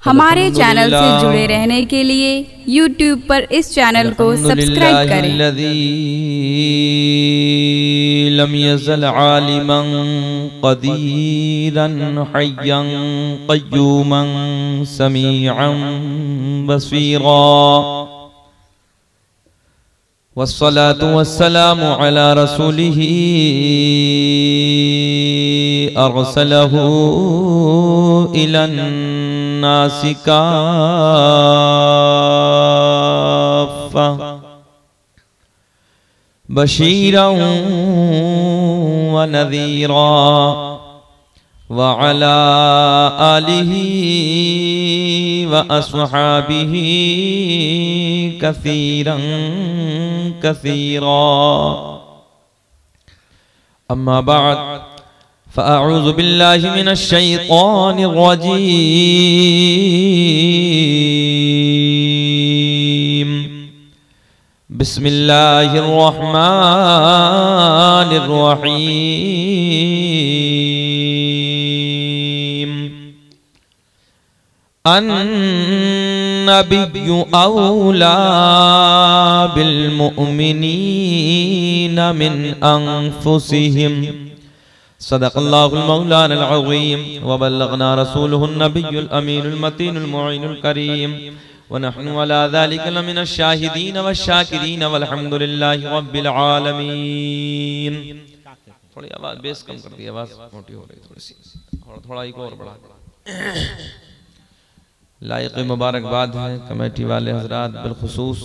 हमारे चैनल से जुड़े रहने के लिए YouTube पर इस चैनल को सब्सक्राइब करें। लम यज़ल आलिमन क़दीरन हय्यन क़य्यूमन समीअन बसीरा वस्सलातु वस्सलामु अला रसूलिही अरसलहू इलन नासि काफ़्फ़ा बशीरन व नज़ीरा व अला आलिही व अस्हाबिही कसीरन कसीरा। अम्मा बाद फ़अऊज़ु बिल्लाहि मिनश शैतानिर रजीम। बिस्मिल्लाहिर रहमानिर रहीम। अन्नबिय्यु औला बिल मुअमिनीना मिन अनफुसिहिम सदक़ल्लाहुल मौलानुल अज़ीम व बल्लगना रसूलुहुन नबियुल अमीनुल मतीनुल मुईनुल करीम व नहनु अला ज़ालिका लमिनश शाहिदीन वश्शाकिरीन वल्हम्दुलिल्लाहि रब्बिल आलमीन। थोड़ी आवाज़ बेस कम कर दी, आवाज़ मोटी हो रही थोड़ी सी, थोड़ा एक और बढ़ा। लायक मुबारकबाद है कमेटी वाले हजरात, बिलखुसूस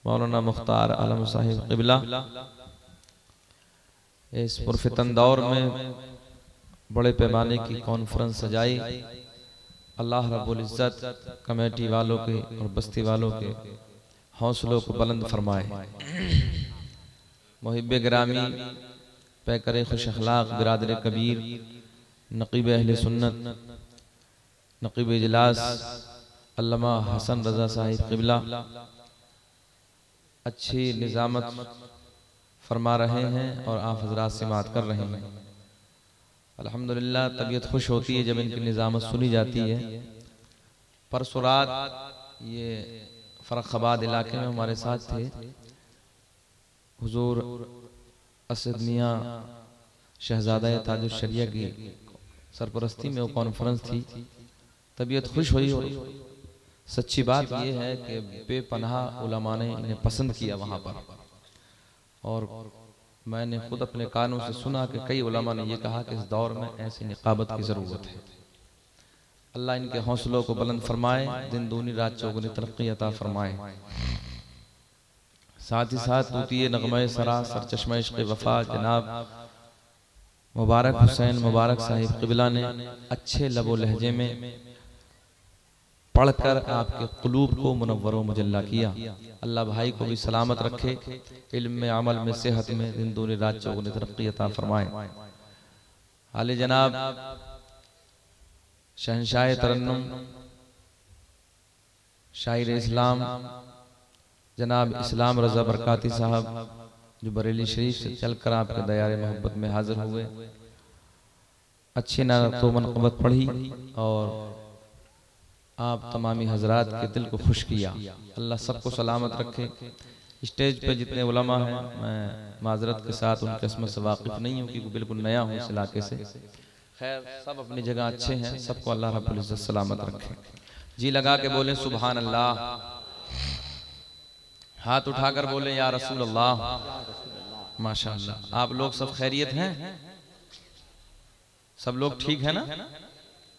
मौलाना मुख्तार आलम साहिब क़िबला। इस पुरफितन दौर में बड़े पैमाने की कॉन्फ्रेंस सजाई। अल्लाह रब्बुल इज़्ज़त कमेटी वालों के और बस्ती वालों के हौसलों को बुलंद फरमाए। मुहिब्बे गिरामी पैकरे खुश अखलाक बिरादर कबीर नक़ीब अहले सुन्नत नक़ीब इजलास अल्लामा हसन रज़ा साहिब क़िबला अच्छी निज़ामत फरमा रहे हैं और आप हजरात समाअत कर रहे हैं। अल्हम्दुलिल्लाह तबीयत खुश होती है जब इनकी निज़ामत सुनी जाती है। परसों रात ये फ़र्रुखाबाद इलाके में हमारे साथ थे। हुजूर असद मियाँ शहज़ादा ताजुश शरिया की सरपरस्ती में वो कॉन्फ्रेंस थी। तबीयत खुश हुई और सच्ची बात ये है कि बेपनाह उलमा ने इन्हें पसंद किया वहाँ पर। और मैंने खुद अपने कानों से सुना कि कई उलमा ने यह कहा कि इस दौर में ऐसी निकाबत की ज़रूरत है। अल्लाह इनके हौसलों को बुलंद फरमाए, दिन दूनी रात चौगुनी तरक्की अता फरमाए। साथ ही साथ तूतिए नगमे सरा सरचश्मा इश्क़ वफा जनाब मुबारक हुसैन मुबारक साहिब क़िबला ने अच्छे लबो लहजे में पढ़कर आपके क़ुलूब को मुनव्वर व मुजल्ला किया। अल्लाह भाई को भी सलामत रखे, इल्म में अमल में सेहत में दिन दूनी रात चौगुनी तरक्की अता फरमाए। आले जनाब शहंशाह तरन्नुम शायर इस्लाम जनाब इस्लाम रज़ा बरकाती साहब जो बरेली शरीफ से चलकर आपके दयारे मोहब्बत में हाजिर हुए, अच्छी नात व मनक़बत पढ़ी और आप तमामी हजरात के दिल को खुश किया। अल्लाह सबको सलामत रखे। स्टेज पे जितने उलमा हैं मैं माजरत के साथ उनके इसमें से वाकिफ़ नहीं हूँ क्योंकि बिल्कुल नया हूँ इस इलाके से। खैर सब अपनी जगह अच्छे हैं, सबको अल्लाह रब्बुल इज़्ज़त सलामत रखे। जी लगा के बोलें सुभान अल्लाह, हाथ उठाकर बोलें या रसूल अल्लाह। माशाअल्लाह आप लोग सब खैरियत हैं, सब लोग ठीक है ना?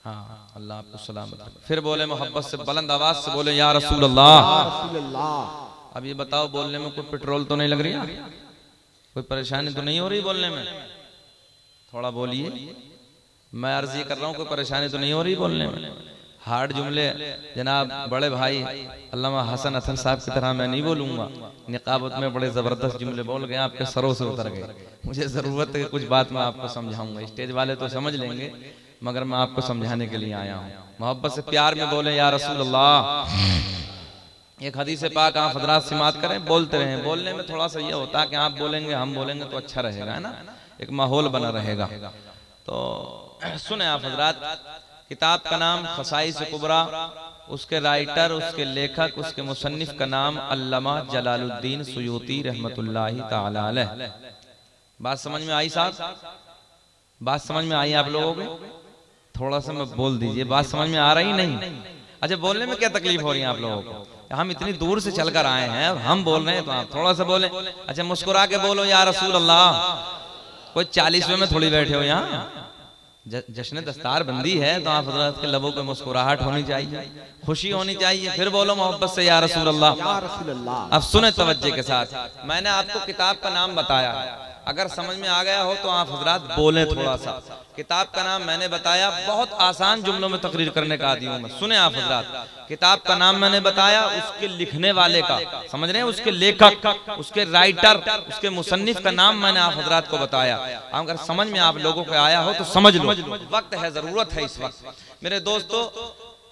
हाँ अल्लाह आपको सलामत रखे। फिर बोले मोहब्बत से बुलंद आवाज से बोले या रसूल अल्लाह। अब ये बताओ बोलने में कोई पेट्रोल तो नहीं लग रही, कोई परेशानी तो नहीं हो रही बोलने में? थोड़ा बोलिए, मैं अर्ज ये कर रहा हूँ कोई परेशानी तो नहीं हो रही बोलने में? हार्ड जुमले जनाब बड़े भाई अल्लामा हसन अथर साहब की तरह मैं नहीं बोलूंगा। निकाबत में बड़े जबरदस्त जुमले बोल गए, आपके सरों से उतर गए। मुझे जरूरत है कुछ बात मैं आपको समझाऊंगा। स्टेज वाले तो समझ लेंगे मगर मैं आपको समझाने के लिए आया हूँ। मोहब्बत से प्यार में बोले या रसूल अल्लाह। एक हदीस पाक आप हजरात समाअत करें, बोलते रहें। बोलने में थोड़ा सा ये होता है कि आप बोलेंगे हम बोलेंगे तो अच्छा रहेगा, है ना, एक माहौल बना रहेगा। तो सुने आप हजरात किताब का नाम खसाइस कुबरा, उसके राइटर, उसके लेखक, उसके मुसन्निफ का नाम अल्लामा जलालुद्दीन सुयूती रहमतुल्लाहि ताला अलैह। बात समझ में आई साहब? बात समझ में आई आप लोगों को? थोड़ा सा मैं बोल दीजिए, बात समझ में आ रही नहीं? अच्छा, बोलने में क्या तकलीफ हो रही है आप लोगों को? हम इतनी दूर से चलकर आए हैं, हम बोल रहे हैं तो आप थोड़ा सा बोले। अच्छा, मुस्कुरा के बोलो या रसूल अल्लाह। कोई 40वें में थोड़ी बैठे हो यहाँ, जश्न दस्तार बंदी है तो आप हजरत के लबों पे मुस्कुराहट होनी चाहिए, खुशी होनी चाहिए। फिर बोलो मोहब्बत से या रसूल अल्लाह। अब सुने तवज्जो के साथ, मैंने आपको किताब का नाम बताया, अगर समझ में आ गया हो तो आप हजरात बोलें थोड़ा सा। किताब का नाम मैंने बताया, बहुत आसान जुमलों में तकरीर करने का आदी हूं मैं। सुने आप हजरात, किताब का नाम मैंने बताया, उसके लिखने वाले का, समझ रहे हैं, उसके लेखक, उसके राइटर, उसके मुसन्निफ का नाम मैंने आप हजरात को बताया। अगर समझ में आप लोगों को आया हो तो समझ लो, वक्त है, जरूरत है इस वक्त। मेरे दोस्तों,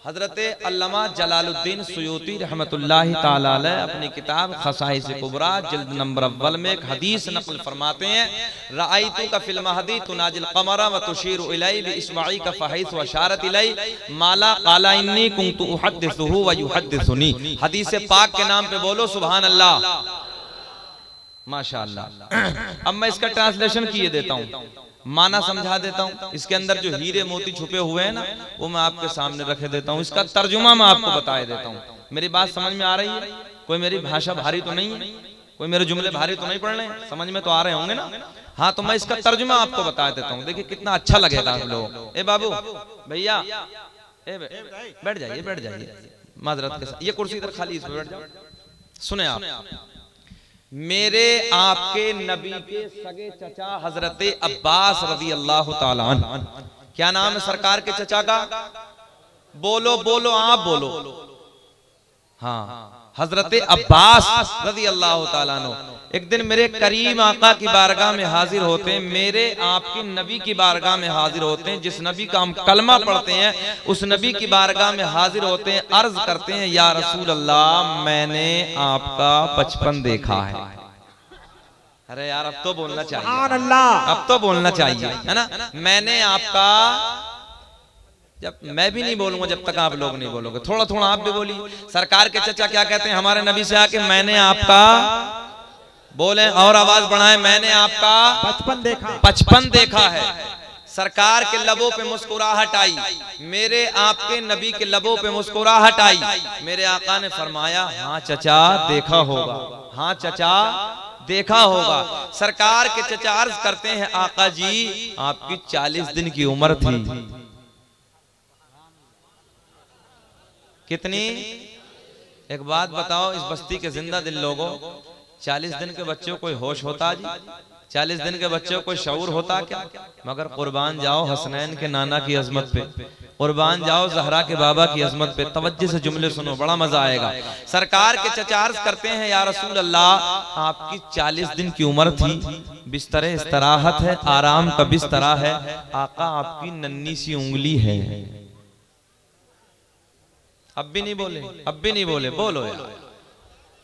हजरत अल्लामा जलालुद्दीन सुयूती रहमतुल्लाहि ताला अलैह अपनी किताब खसाइस कुबरा जिल्द नंबर अव्वल में एक हदीस नक़ल फरमाते हैं, रअयतु का फिल महदी तुनाजिल क़मरा व तुशीरु इलैहि बिइस्माई का फहैस व इशारत इलैहि माला क़ाला इन्नी कुन्तु उहद्दिसुहु व युहद्दिसुनी। हदीस पाक के नाम पे बोलो सुभान अल्लाह, माशाअल्लाह। अब मैं इसका ट्रांसलेशन किए देता हूँ, माना समझा देता हूँ। इसके अंदर जो हीरे मोती छुपे हुए हैं ना, वो मैं आपके सामने रख देता हूँ, इसका तर्जुमा मैं आपको बता देता हूँ। मेरी बात समझ में आ रही है? कोई मेरी भाषा भारी तो नहीं है? कोई मेरे जुमले भारी तो नहीं पड़ रहे हैं? समझ में तो आ रहे होंगे ना? हाँ, तो मैं इसका तर्जुमा आपको बता देता हूँ, देखिए कितना अच्छा लगेगा आप लोगों को। ए बाबू, भैया, बैठ जाइए, बैठ जाइए माजरत के साथ, ये कुर्सी इधर खाली, इस पर बैठ जाओ। सुने आप, मेरे आपके नबी के सगे चचा हजरत अब्बास रज़ी अल्लाह ताला अन्हु, क्या नाम है सरकार के चचा का? बोलो बोलो, आप बोलो। हाँ, हजरत अब्बास रज़ी अल्लाह ताला अन्हु एक दिन मेरे करीम आका की बारगाह में हाजिर होते हैं, मेरे आपके नबी की बारगाह में हाजिर होते हैं। जिस नबी का हम कलमा पढ़ते हैं उस नबी की बारगाह में हाजिर होते हैं, अर्ज करते हैं, या रसूल अल्लाह, मैंने आपका बचपन देखा है। अरे यार, अब तो बोलना चाहिए, अब तो बोलना चाहिए, है ना? मैंने आपका, जब मैं भी नहीं बोलूंगा जब तक आप लोग नहीं बोलोगे, थोड़ा थोड़ा आप भी बोलिए। सरकार के चचा क्या कहते हैं हमारे नबी से आके? मैंने आपका, बोले और आवाज बढ़ाएं, मैंने आपका बचपन देखा, बचपन देखा है। सरकार के लबों पे मुस्कुराहट आई, मेरे आपके नबी के लबों पे मुस्कुराहट आई। मेरे आका ने फरमाया, हाँ चचा देखा होगा, हाँ चचा देखा होगा। सरकार के चचा अर्ज करते हैं, आका जी आपकी 40 दिन की उम्र थी। कितनी? एक बात बताओ, इस बस्ती के जिंदा दिल लोगों, 40 दिन के बच्चों को कोई होश होता जी? 40 दिन के बच्चों को कोई शऊर होता क्या? मगर कुर्बान जाओ हसनैन के नाना की अजमत पे, कुर्बान जाओ जहरा के बाबा की अजमत पे। तवज्जो से जुमले सुनो, बड़ा मजा आएगा। सरकार के चचा अर्ज करते हैं, या रसूल अल्लाह, आपकी 40 दिन की उम्र थी, बिस्तर इस्तराहत है, आराम का बिस्तरा है, आका आपकी नन्ही सी उंगली है। अब भी नहीं बोले, अब भी नहीं बोले, बोलो यार।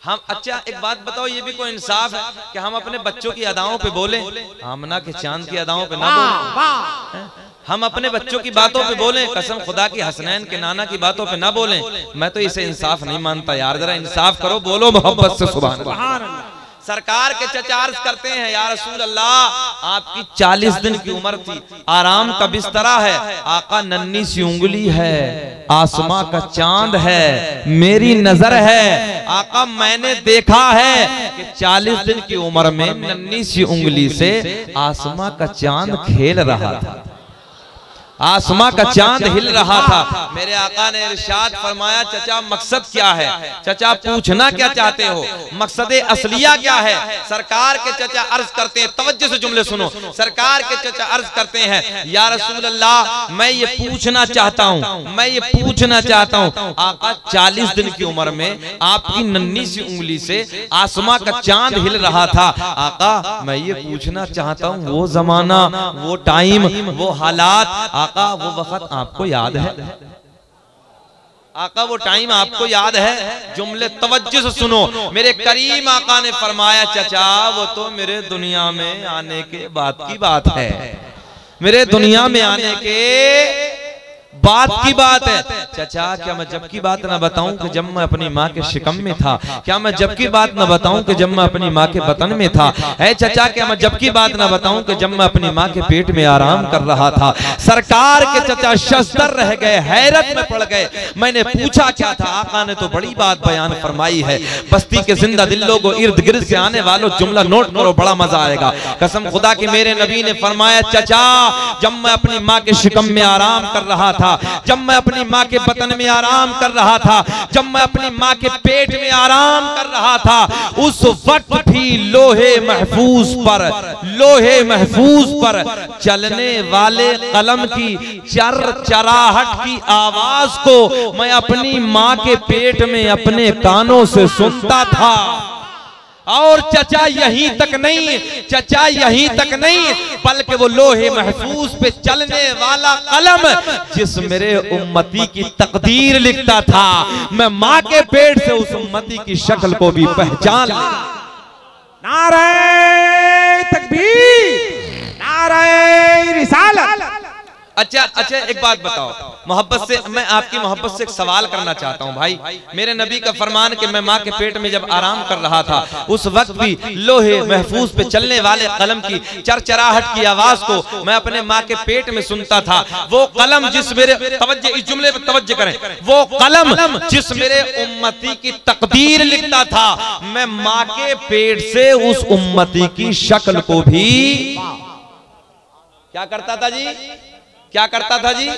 हम, अच्छा एक बात बताओ, ये भी कोई इंसाफ है कि हम अपने बच्चों की अदाओं पे बोले, आमना के चांद की अदाओं पे ना बोले? हम अपने बच्चों की बातों पे बोले, कसम खुदा की हसनैन के नाना की बातों पे ना बोले? मैं तो इसे इंसाफ नहीं मानता यार, जरा इंसाफ करो, बोलो मोहब्बत से सुभान अल्लाह। सरकार के चचा अर्ज करते हैं, या रसूल अल्लाह, आपकी 40 दिन की उम्र थी, आराम का बिस्तरा है, आका नन्ही सी उंगली है, आसमां का चांद है, मेरी नजर है, आका मैंने देखा है कि 40 दिन की उम्र में नन्ही सी उंगली से आसमां का चांद खेल रहा था, आसमां का चांद हिल रहा था। मेरे आका ने इरशाद फरमाया, चचा मकसद क्या है? चचा पूछना क्या चाहते हो? मकसद असलिया क्या है? सरकार के चचा अर्ज करते हैं, तवज्जो से जुमले सुनो, सरकार के चचा अर्ज करते हैं, या रसूल अल्लाह, मैं ये पूछना चाहता हूँ, मैं ये पूछना चाहता हूँ, आका 40 दिन की उम्र में आपकी नन्ही सी उंगली से आसमां का चांद हिल रहा था, आका मैं ये पूछना चाहता हूँ, वो जमाना, वो टाइम, वो हालात, आका वो वक्त आपको याद है? आका वो टाइम आपको याद है? जुमले तवज्जो से सुनो, मेरे करीम आका ने फरमाया, चचा वो तो मेरे दुनिया में आने के बाद की बात है, मेरे दुनिया में आने के बात की बात है। चाचा क्या मैं जब की बात ना बताऊं कि जब मैं अपनी माँ के शिकम में था? क्या मैं जब की बात ना बताऊं कि जब मैं अपनी माँ के बतन में था? है चाचा क्या मैं जब की बात ना बताऊं कि जब मैं अपनी माँ के पेट में आराम कर रहा था? सरकार के चाचा शस्तर रह गए, हैरत में पड़ गए। मैंने पूछा क्या था? आका ने तो बड़ी बात बयान फरमाई है। बस्ती के जिंदा दिल लोगों, इर्द गिर्द से आने वालों, जुमला नोट करो, बड़ा मजा आएगा। कसम खुदा की मेरे नबी ने फरमाया, चाचा जब मैं अपनी माँ के शिकम में आराम कर रहा था, जब मैं अपनी माँ के बतन में आराम कर रहा था, जब मैं अपनी माँ के पेट में आराम कर रहा था, उस वक्त भी लोहे महफूज पर चलने वाले कलम की चरचराहट की आवाज को मैं अपनी माँ के पेट में अपने कानों से सुनता था। और चचा यहीं तक नहीं, चचा यहीं तक नहीं, बल्कि वो लोहे महफूज पे चलने वाला कलम जिस मेरे उम्मती की तकदीर लिखता था, मैं माँ के पेट से उस उम्मती की शक्ल को भी पहचान लिया। नारे तकबीर, नारे रिसालत। अच्छा एक बात बताओ, मोहब्बत से मैं आपकी मोहब्बत से एक सवाल करना चाहता हूं भाई। मेरे नबी का फरमान कि मैं माँ के पेट में जब आराम कर रहा था, उस वक्त भी लोहे महफूज पे चलने वाले कलम की चरचराहट की आवाज को मैं अपने माँ के पेट में सुनता था। वो कलम जिस मेरे तवज्जो, इस जुमले पर तवज्जो करें, वो कलम जिस मेरे उम्मती की तकदीर लिखता था, मैं माँ के पेट से उस उम्मती की शक्ल को भी क्या करता था जी? क्या करता था जी?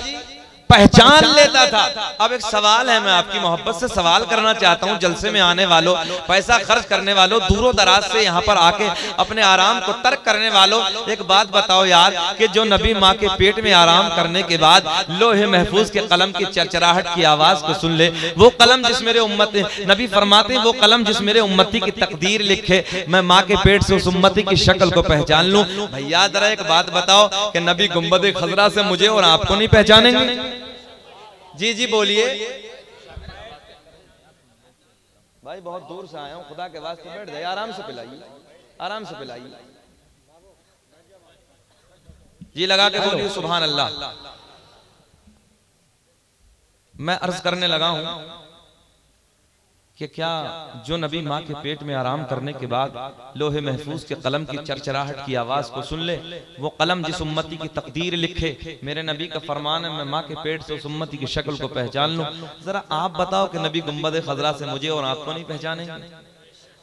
पहचान लेता था। अब एक सवाल है, मैं आपकी मोहब्बत से सवाल करना चाहता हूं, जलसे में आने वालों, पैसा खर्च करने वालों, दूरों दराज से यहाँ पर आके अपने आराम को तर्क करने वालों, एक बात बताओ यार कि जो नबी माँ के पेट में आराम करने के बाद लोहे महफूज के कलम की चरचराहट की आवाज को सुन ले, वो कलम जिस मेरे उम्मत, नबी फरमाते हैं वो कलम जिस मेरे उम्मती की तकदीर लिखे, मैं माँ के पेट से उस उम्मती की शक्ल को पहचान लूं। भैया जरा एक बात बताओ कि नबी गुंबद खजरा से मुझे और आपको नहीं पहचानेंगे? जी जी बोलिए भाई, बहुत दूर से आया हूं, खुदा के वास्ते बैठ जाइए, आराम से पिलाइए, आराम से पिलाइए जी, लगा के बोलिए सुभान अल्लाह। मैं अर्ज करने लगा हूं कि क्या जो नबी माँ के पेट में आराम करने के बाद लोहे महफूज के कलम की चरचराहट की आवाज को सुन ले, वो कलम जिस उम्मती की तकदीर लिखे, मेरे नबी का फरमान है मैं माँ के पेट से उस उम्मती की शक्ल को पहचान लूं। जरा आप बताओ कि नबी गुंबद खजरा से मुझे और आपको नहीं पहचानेंगे?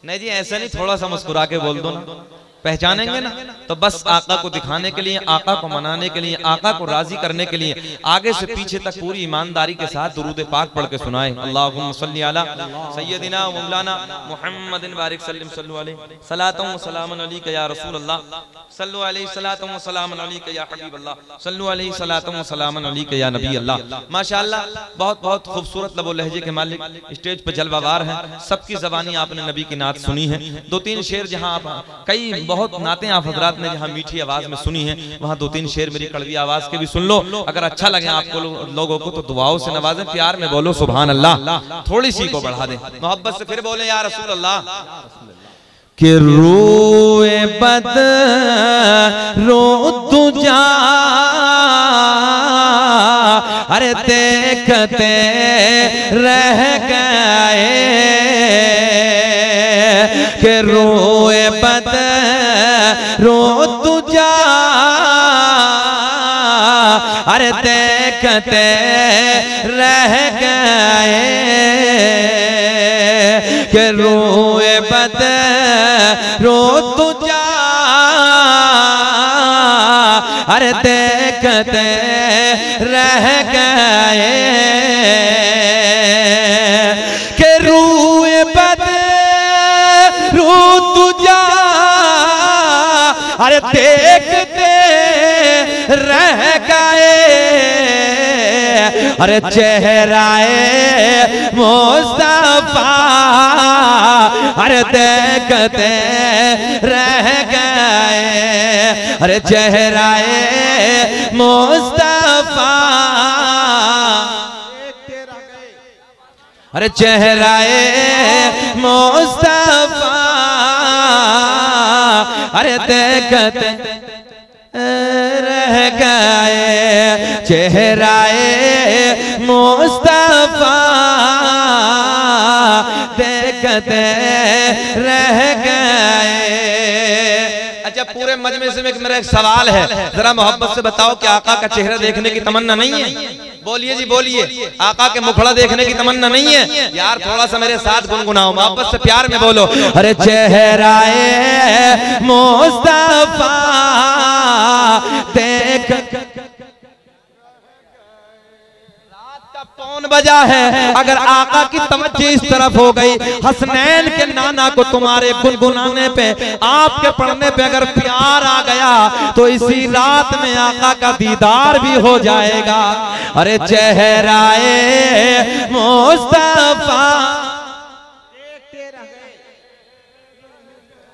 नहीं जी ऐसा नहीं, थोड़ा सा मुस्कुरा के बोल दो ना, पहचानेंगे ना। तो बस आका को दिखाने के लिए, आका को मनाने के लिए, आका को राजी करने के लिए आगे से पीछे तक पूरी ईमानदारी के साथ दुरूद पाक पढ़ के सुनाए। अल्लाहुम्मा सल्ली अला सय्यदिना व मौलाना मुहम्मदिन बारिक सल्लल्लाहु अलैहि सलातु व सलामुन अलैका या रसूल अल्लाह, सल्लु अलैहि सलातु व सलामुन अलैका या हबीब अल्लाह, सल्लु अलैहि सलातु व सलामुन अलैका या नबी अल्लाह। माशाअल्लाह बहुत बहुत खूबसूरत लबो लहजे के मालिक स्टेज पे जलवावार हैं, सबकी ज़बानी आपने नबी की नात सुनी है। दो तीन शेर जहां आप कई बहुत नाते आप हजरात ने जहां मीठी आवाज में सुनी है, वहां दो तीन शेर मेरी कड़वी आवाज के भी सुन लो। अगर अच्छा लगे आपको लोगों को तो दुआओं से नवाजें, प्यार में बोलो सुभान अल्लाह, थोड़ी सी को बढ़ा दें, मोहब्बत से फिर बोले या रसूल अल्लाह। कि रोए बद रो तुझा, अरे देखते रह गए, कि रोए बद रो तुझा, अरे देखते रह गए, कि रोए बद रो तुझा, अरे देखते रह गए, कि रोए बद रो तुझा, अरे देखते रह गए, अरे चेहराए मुस्तफा, अरे देखते रह गए, अरे चेहराए मुस्तफा, अरे चेहराए मुस्तफा, अरे देखते रह गए, चेहराए मुस्तफा देखते रह गए। अच्छा, पूरे मजमे से मेरा एक सवाल है, जरा मोहब्बत से बताओ कि आका का चेहरा देखने की तमन्ना नहीं है? बोलिए जी बोलिए, आका के मुखड़ा देखने की तमन्ना नहीं है? यार थोड़ा सा मेरे साथ गुनगुनाओ, मोहब्बत से प्यार में बोलो। अरे चेहराए मुस्तफा देख, कौन बजा है? अगर आका की तवज्जो इस तरफ हो गई, हसनैन के नाना को तुम्हारे गुनगुनाने पे, आपके पढ़ने पे अगर प्यार आ गया तो इसी रात में आका का दीदार भी हो जाएगा। अरे चेहराए मुस्तफा,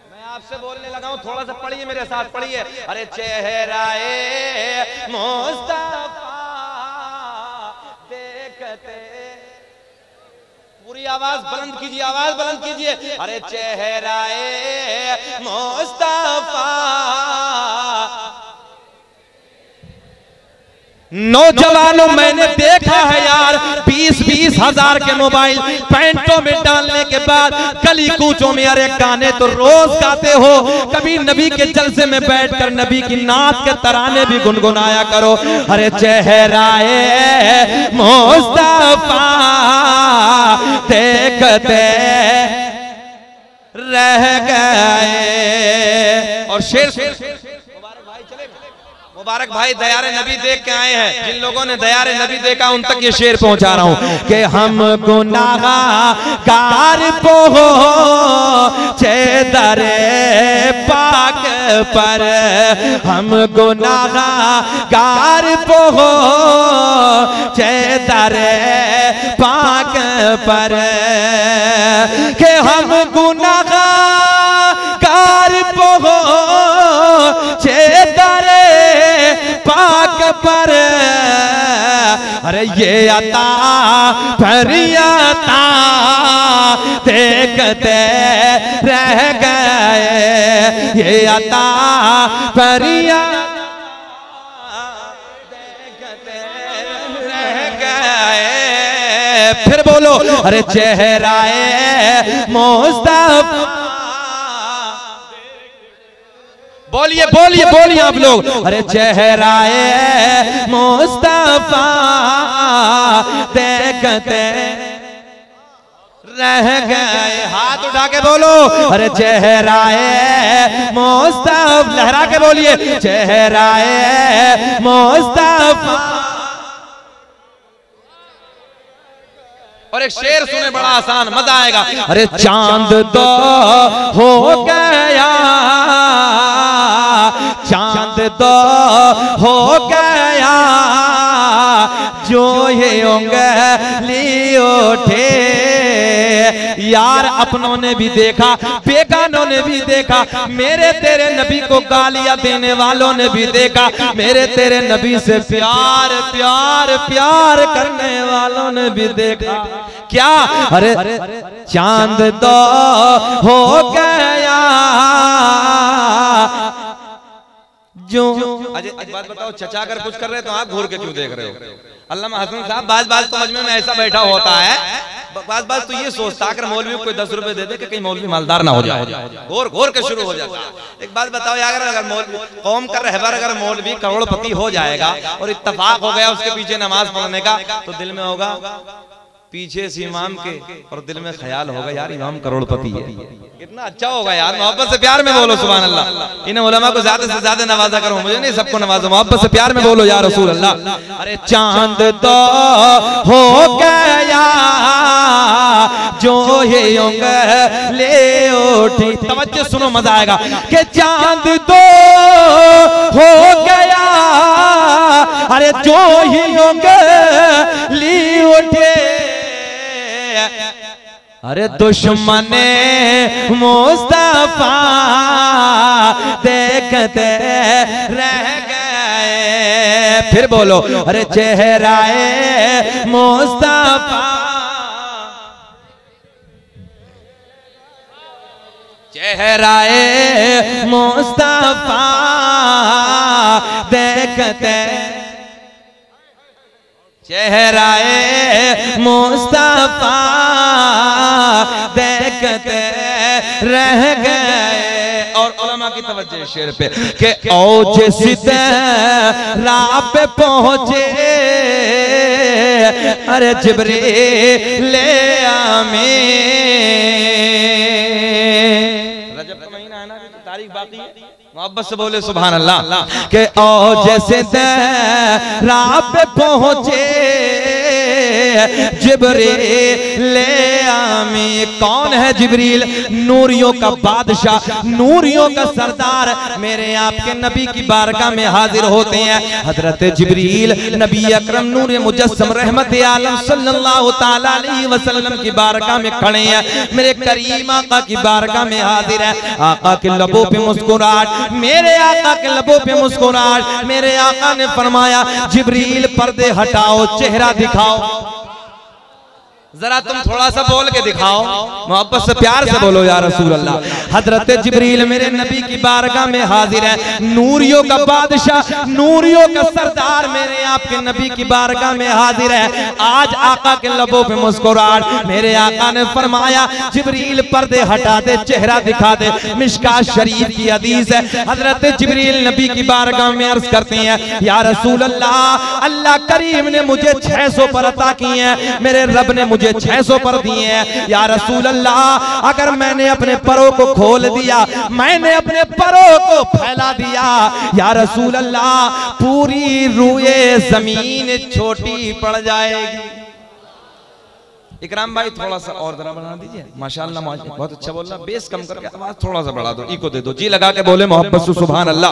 मैं आपसे बोलने लगा हूं, थोड़ा सा पढ़िए मेरे साथ, पढ़िए। अरे चेहराए मुस्तफा पूरी आवाज बुलंद कीजिए, आवाज बुलंद कीजिए। अरे चेहराए मुस्तफा, नौजवानों मैंने देखा है यार 20-20 हजार के मोबाइल पैंटों में डालने के बाद गली कूचों में, अरे गाने तो रोज गाते हो, कभी नबी के जलसे में बैठकर नबी की नात के तराने भी गुनगुनाया करो। अरे चेहराए मुस्तफा देखते रह गए। और शेर मुबारक भाई दयारे नबी देख के आए हैं, जिन लोगों ने दयारे नबी देखा उन तक ये शेर पहुंचा रहा हूं कि हम गुनाहगार पहुंचे दरे पाक पर, हम गुनाहगार पहुंचे दरे पाक पर, कि हम गुनाहगार पहुंचे दरे पाक पर। अरे ये अता फरियाता देखते रह गए, ये अता फरिया देखते रह गए। फिर बोलो, अरे चेहराए मुस्तफा, बोलिए बोलिए बोलिए आप लोग। अरे चेहराए मुस्तफा देखते रह गए। हाथ उठा के बोलो, अरे चेहराए मुस्तफा, लहरा के बोलिए, चेहराए मुस्तफा। और एक शेर सुने बड़ा आसान, मजा आएगा। अरे चांद दो हो गया, चांद दो हो गया, जो ये उंगली उठे। यार अपनों ने भी देखा, बेगानों ने भी देखा, मेरे तेरे नबी को गालियां देने वालों ने भी देखा, मेरे तेरे नबी से प्यार प्यार प्यार करने वालों ने भी देखा। क्या? अरे चांद दो हो गया, जो एक बात बताओ, चचा अगर कुछ कर रहे तो आप घूर के क्यों देख रहे हो? अल्लामा हसन साहब बाज तो मजमे में ऐसा बैठा होता है, बाज तो ये सोचता अगर मौलवी को कोई 10 रुपए दे दे कि कहीं मौलवी मालदार ना हो जाए, घोर के शुरू हो जाता है। एक बात बताओ यार, अगर मौलवी कौम का रहबर, अगर मौलवी करोड़पति हो जाएगा और इत्तेफाक हो गया उसके पीछे नमाज पढ़ने का, तो दिल में होगा पीछे से इमाम के, और दिल में ख्याल होगा यार इमाम करोड़पति है, कितना अच्छा होगा यार। मोहब्बत से प्यार में बोलो सुभान अल्लाह। इन उलमा को ज्यादा से ज्यादा नवाजा करो, मुझे नहीं सबको नवाजो, मोहब्बत से प्यार में बोलो या रसूल अल्लाह। अरे चांद तो हो गया, जो ये उंगली उठी। तवज्जो सुनो, मजा आएगा। कि चांद तो हो गया, अरे जो ही उंगली उठे, अरे दुश्मने मुस्तफा देखते रह गए। फिर बोलो, अरे चेहराए मुस्तफा, चेहराए मुस्तफा देखते, चेहराए मुस्तफा देखते रह गए। और उलमा की तवज्जो शेर पे कि औज सिदरा पे पहुंचे, अरे जिब्रील ले आमीन। रजब का महीना है ना, तारीख बाकी है, मोहब्बत से बोले सुभान अल्लाह। के औज सिदरा पे पहुंचे जिब्रील ले आमीन। कौन है जिब्रील? नूरियों का बादशाह, नूरियों का सरदार, मेरे आपके नबी की बारगाह में हाजिर होते हैं। हजरत जिब्रील नबी अकरम नूर मुजस्सम रहमत आलम सल्लल्लाहु ताला अलैहि वसल्लम की बारगाह में खड़े हैं। मेरे करीम आका की बारगाह में हाजिर है। आका के लबों पे मुस्कुराहट, मेरे आका के लबों पे मुस्कुराहट। मेरे आका ने फरमाया जिब्रील पर्दे हटाओ, चेहरा दिखाओ। जरा तुम थोड़ा सा बोल के दिखाओ, मोहब्बत से प्यार से बोलो या रसूल अल्लाह। हजरत जिब्रील मेरे नबी की बारगाह में हाजिर है। नूरियों का बादशाह, नूरियों का सरदार मेरे आपके नबी की बारगाह में हाजिर है। आज आका के लबों पे मुस्कुराहट। मेरे आका ने फरमाया जिब्रील पर्दे हटा दे, चेहरा दिखा दे। मिशकात शरीफ की हदीस है। हजरत जिब्रील नबी की बारगाह में अर्ज करते हैं या रसूल अल्लाह, अल्लाह करीम ने मुझे 600 पर अता किए हैं, मेरे रब ने मुझे 600 पर दिए हैं। या रसूल अल्लाह, अगर मैंने अपने परों को खोल दिया, मैंने अपने परों को फैला दिया, या रसूल अल्लाह, पूरी रूए जमीन छोटी पड़ जाएगी। इकराम भाई थोड़ा सा और जरा बढ़ा दीजिए, माशाअल्लाह बहुत अच्छा बोल रहा, बेस कम करके आवाज थोड़ा सा बढ़ा दो, इको दे दो, जी लगा के बोले मोहब्बत से सुभान अल्लाह।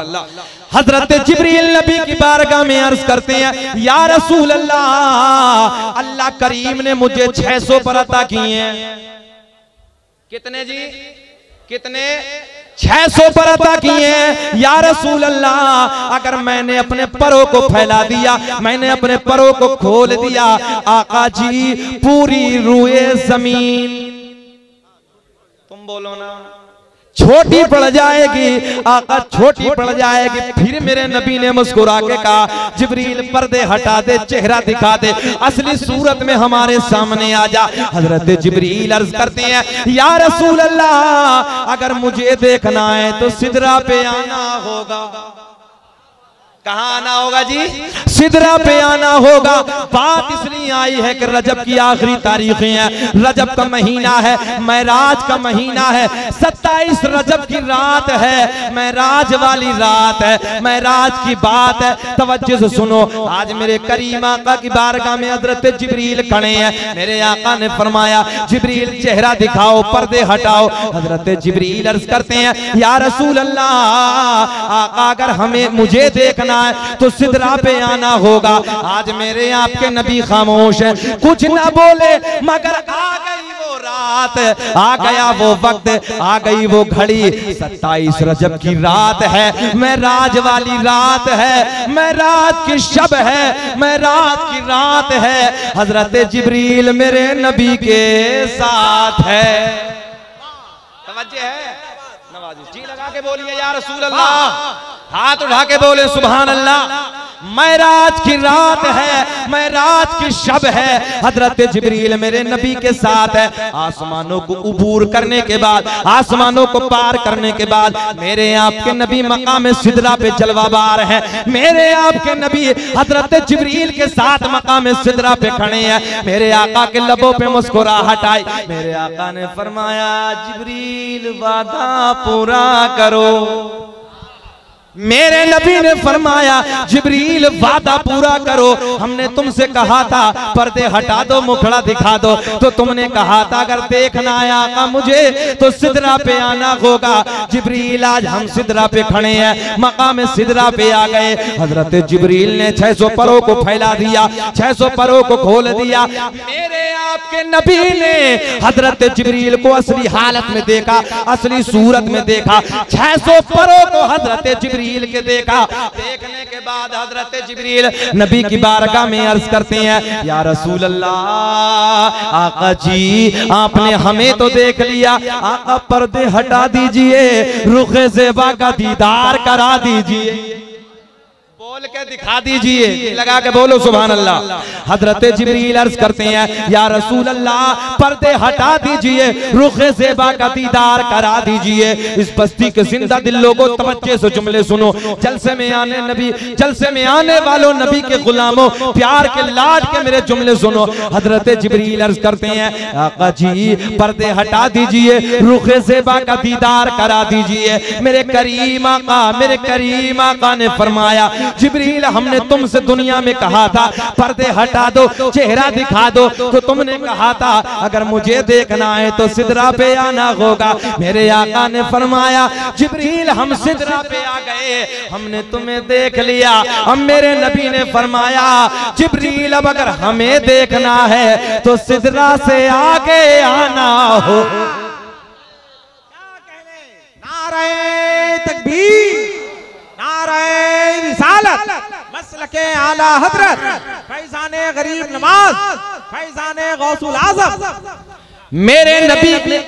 हजरत जिब्रील नबी की बारगाह में अर्ज करते हैं या रसूल अल्लाह, अल्लाह करीम ने मुझे 600 पर अता किए हैं। कितने जी? कितने? 600 पर अता किए हैं। या रसूल अल्लाह, अगर मैंने अपने परों को फैला दिया, मैंने अपने परों को खोल दिया, आका जी पूरी रूए जमीन, तुम बोलो ना, छोटी पड़ जाएगी। आका छोटी पड़ जाएगी। फिर मेरे नबी ने मुस्कुरा के कहा जिब्रील पर्दे हटा दे, चेहरा दिखा दे, असली सूरत में हमारे सामने आ जा। हजरत जिब्रील अर्ज करते हैं या रसूल अल्लाह, अगर मुझे देखना है तो सिदरा पे आना होगा। कहाँ आना होगा जी? सिदरा पे आना होगा। बात इसलिए आई है कि रजब की आखिरी तारीखें हैं, रजब का महीना है, महराज का महीना है, 27 रजब की रात है, महराज वाली रात है, महराज की बात है। तवज्जो से सुनो, आज मेरे करीम आका की बारगाह में हजरत जिब्रील खड़े हैं। मेरे आका ने फरमाया जिब्रील चेहरा दिखाओ, पर्दे हटाओ। हजरत जिब्रील अर्ज करते हैं या रसूल अल्लाह, आका अगर हमें मुझे देखना तो सिदरा पे आना होगा। आज मेरे आपके नबी खामोश है, कुछ ना बोले, मगर आ गई वो रात, आ गया वो वक्त, आ गई वो घड़ी। 27 रजब की रात है, महराज वाली रात है, महराज की शब है, महराज की रात है। हजरत जिब्रील मेरे नबी के साथ है। समझे है? नवाजी जी लगा के बोलिए या रसूल अल्लाह, हाथ उठा के बोले सुभान अल्लाह। महराज की रात है, महराज की शब है, हजरत जिब्रील मेरे नबी के साथ है। आसमानों को उबूर करने के बाद, आसमानों को पार करने के बाद मेरे आपके नबी मकाम सिदरा पे जलवाबार है। मेरे आपके नबी हजरत जिब्रील के साथ मकाम सिदरा पे खड़े हैं। मेरे आका के लबों पे मुस्कुराहट आई। मेरे आका ने फरमाया जिब्रील वादा पूरा करो। मेरे नबी ने फरमाया जिब्रील वादा पूरा करो। हमने तुमसे कहा था पर्दे हटा दो, मुखड़ा दिखा दो, तो तुमने कहा था अगर देखना है आका मुझे तो सिदरा पे आना होगा। जिब्रील आज हम सिदरा पे खड़े हैं, मकाम सिदरा पे आ गए। हजरत जिब्रील ने 600 परों को फैला दिया, 600 परों को खोल दिया। मेरे आपके नबी ने हजरत जिब्रील को असली हालत में देखा, असली सूरत में देखा। 600 परों को हजरत जिब्रील जिब्रील के देखा। देखने के बाद हजरत जिब्रील नबी की बारगाह में अर्ज करते हैं, या रसूल अल्लाह, आका जी आपने हमें तो देख लिया, आका पर्दे हटा दीजिए, रुखे ज़ेबा का दीदार करा दीजिए, बोल के दिखा दीजिए, लगा के बोलो सुभान अल्लाह। हजरत जिब्रील अर्ज करते हैं, या रसूल अल्लाह पर्दे हटा दीजिए, रुखे ज़ेबा का दीदार करा दीजिए। इस बस्ती के जिंदा दिल लोगों तवज्जो से जुमले सुनो, जलसे में आने नबी, जलसे में आने वालों, नबी के गुलामों, प्यार के लाड के मेरे जुमले सुनो। हजरत जिब्रील अर्ज करते हैं, आका जी पर्दे हटा दीजिए, रुखे ज़ेबा का दीदार करा दीजिए। मेरे करीम आका, मेरे करीम आका ने फरमाया, जिब्रील हमने तुमसे दुनिया में कहा था पर्दे हटा दो, चेहरा दिखा दो, तो तुमने कहा था अगर मुझे देखना है तो सिदरा पे आना होगा। मेरे आका ने फरमाया, जिब्रील हम सिदरा पे आ गए, हमने तुम्हें देख लिया। अब मेरे नबी ने फरमाया, जिब्रील अब अगर हमें देखना है तो सिदरा से आगे आना हो। नारे तकबीर, नारे रिसालत, मसलके आला हजरत, फैज़ाने गरीब नवाज, फैज़ाने गौसुल आज़म। मेरे नबी ने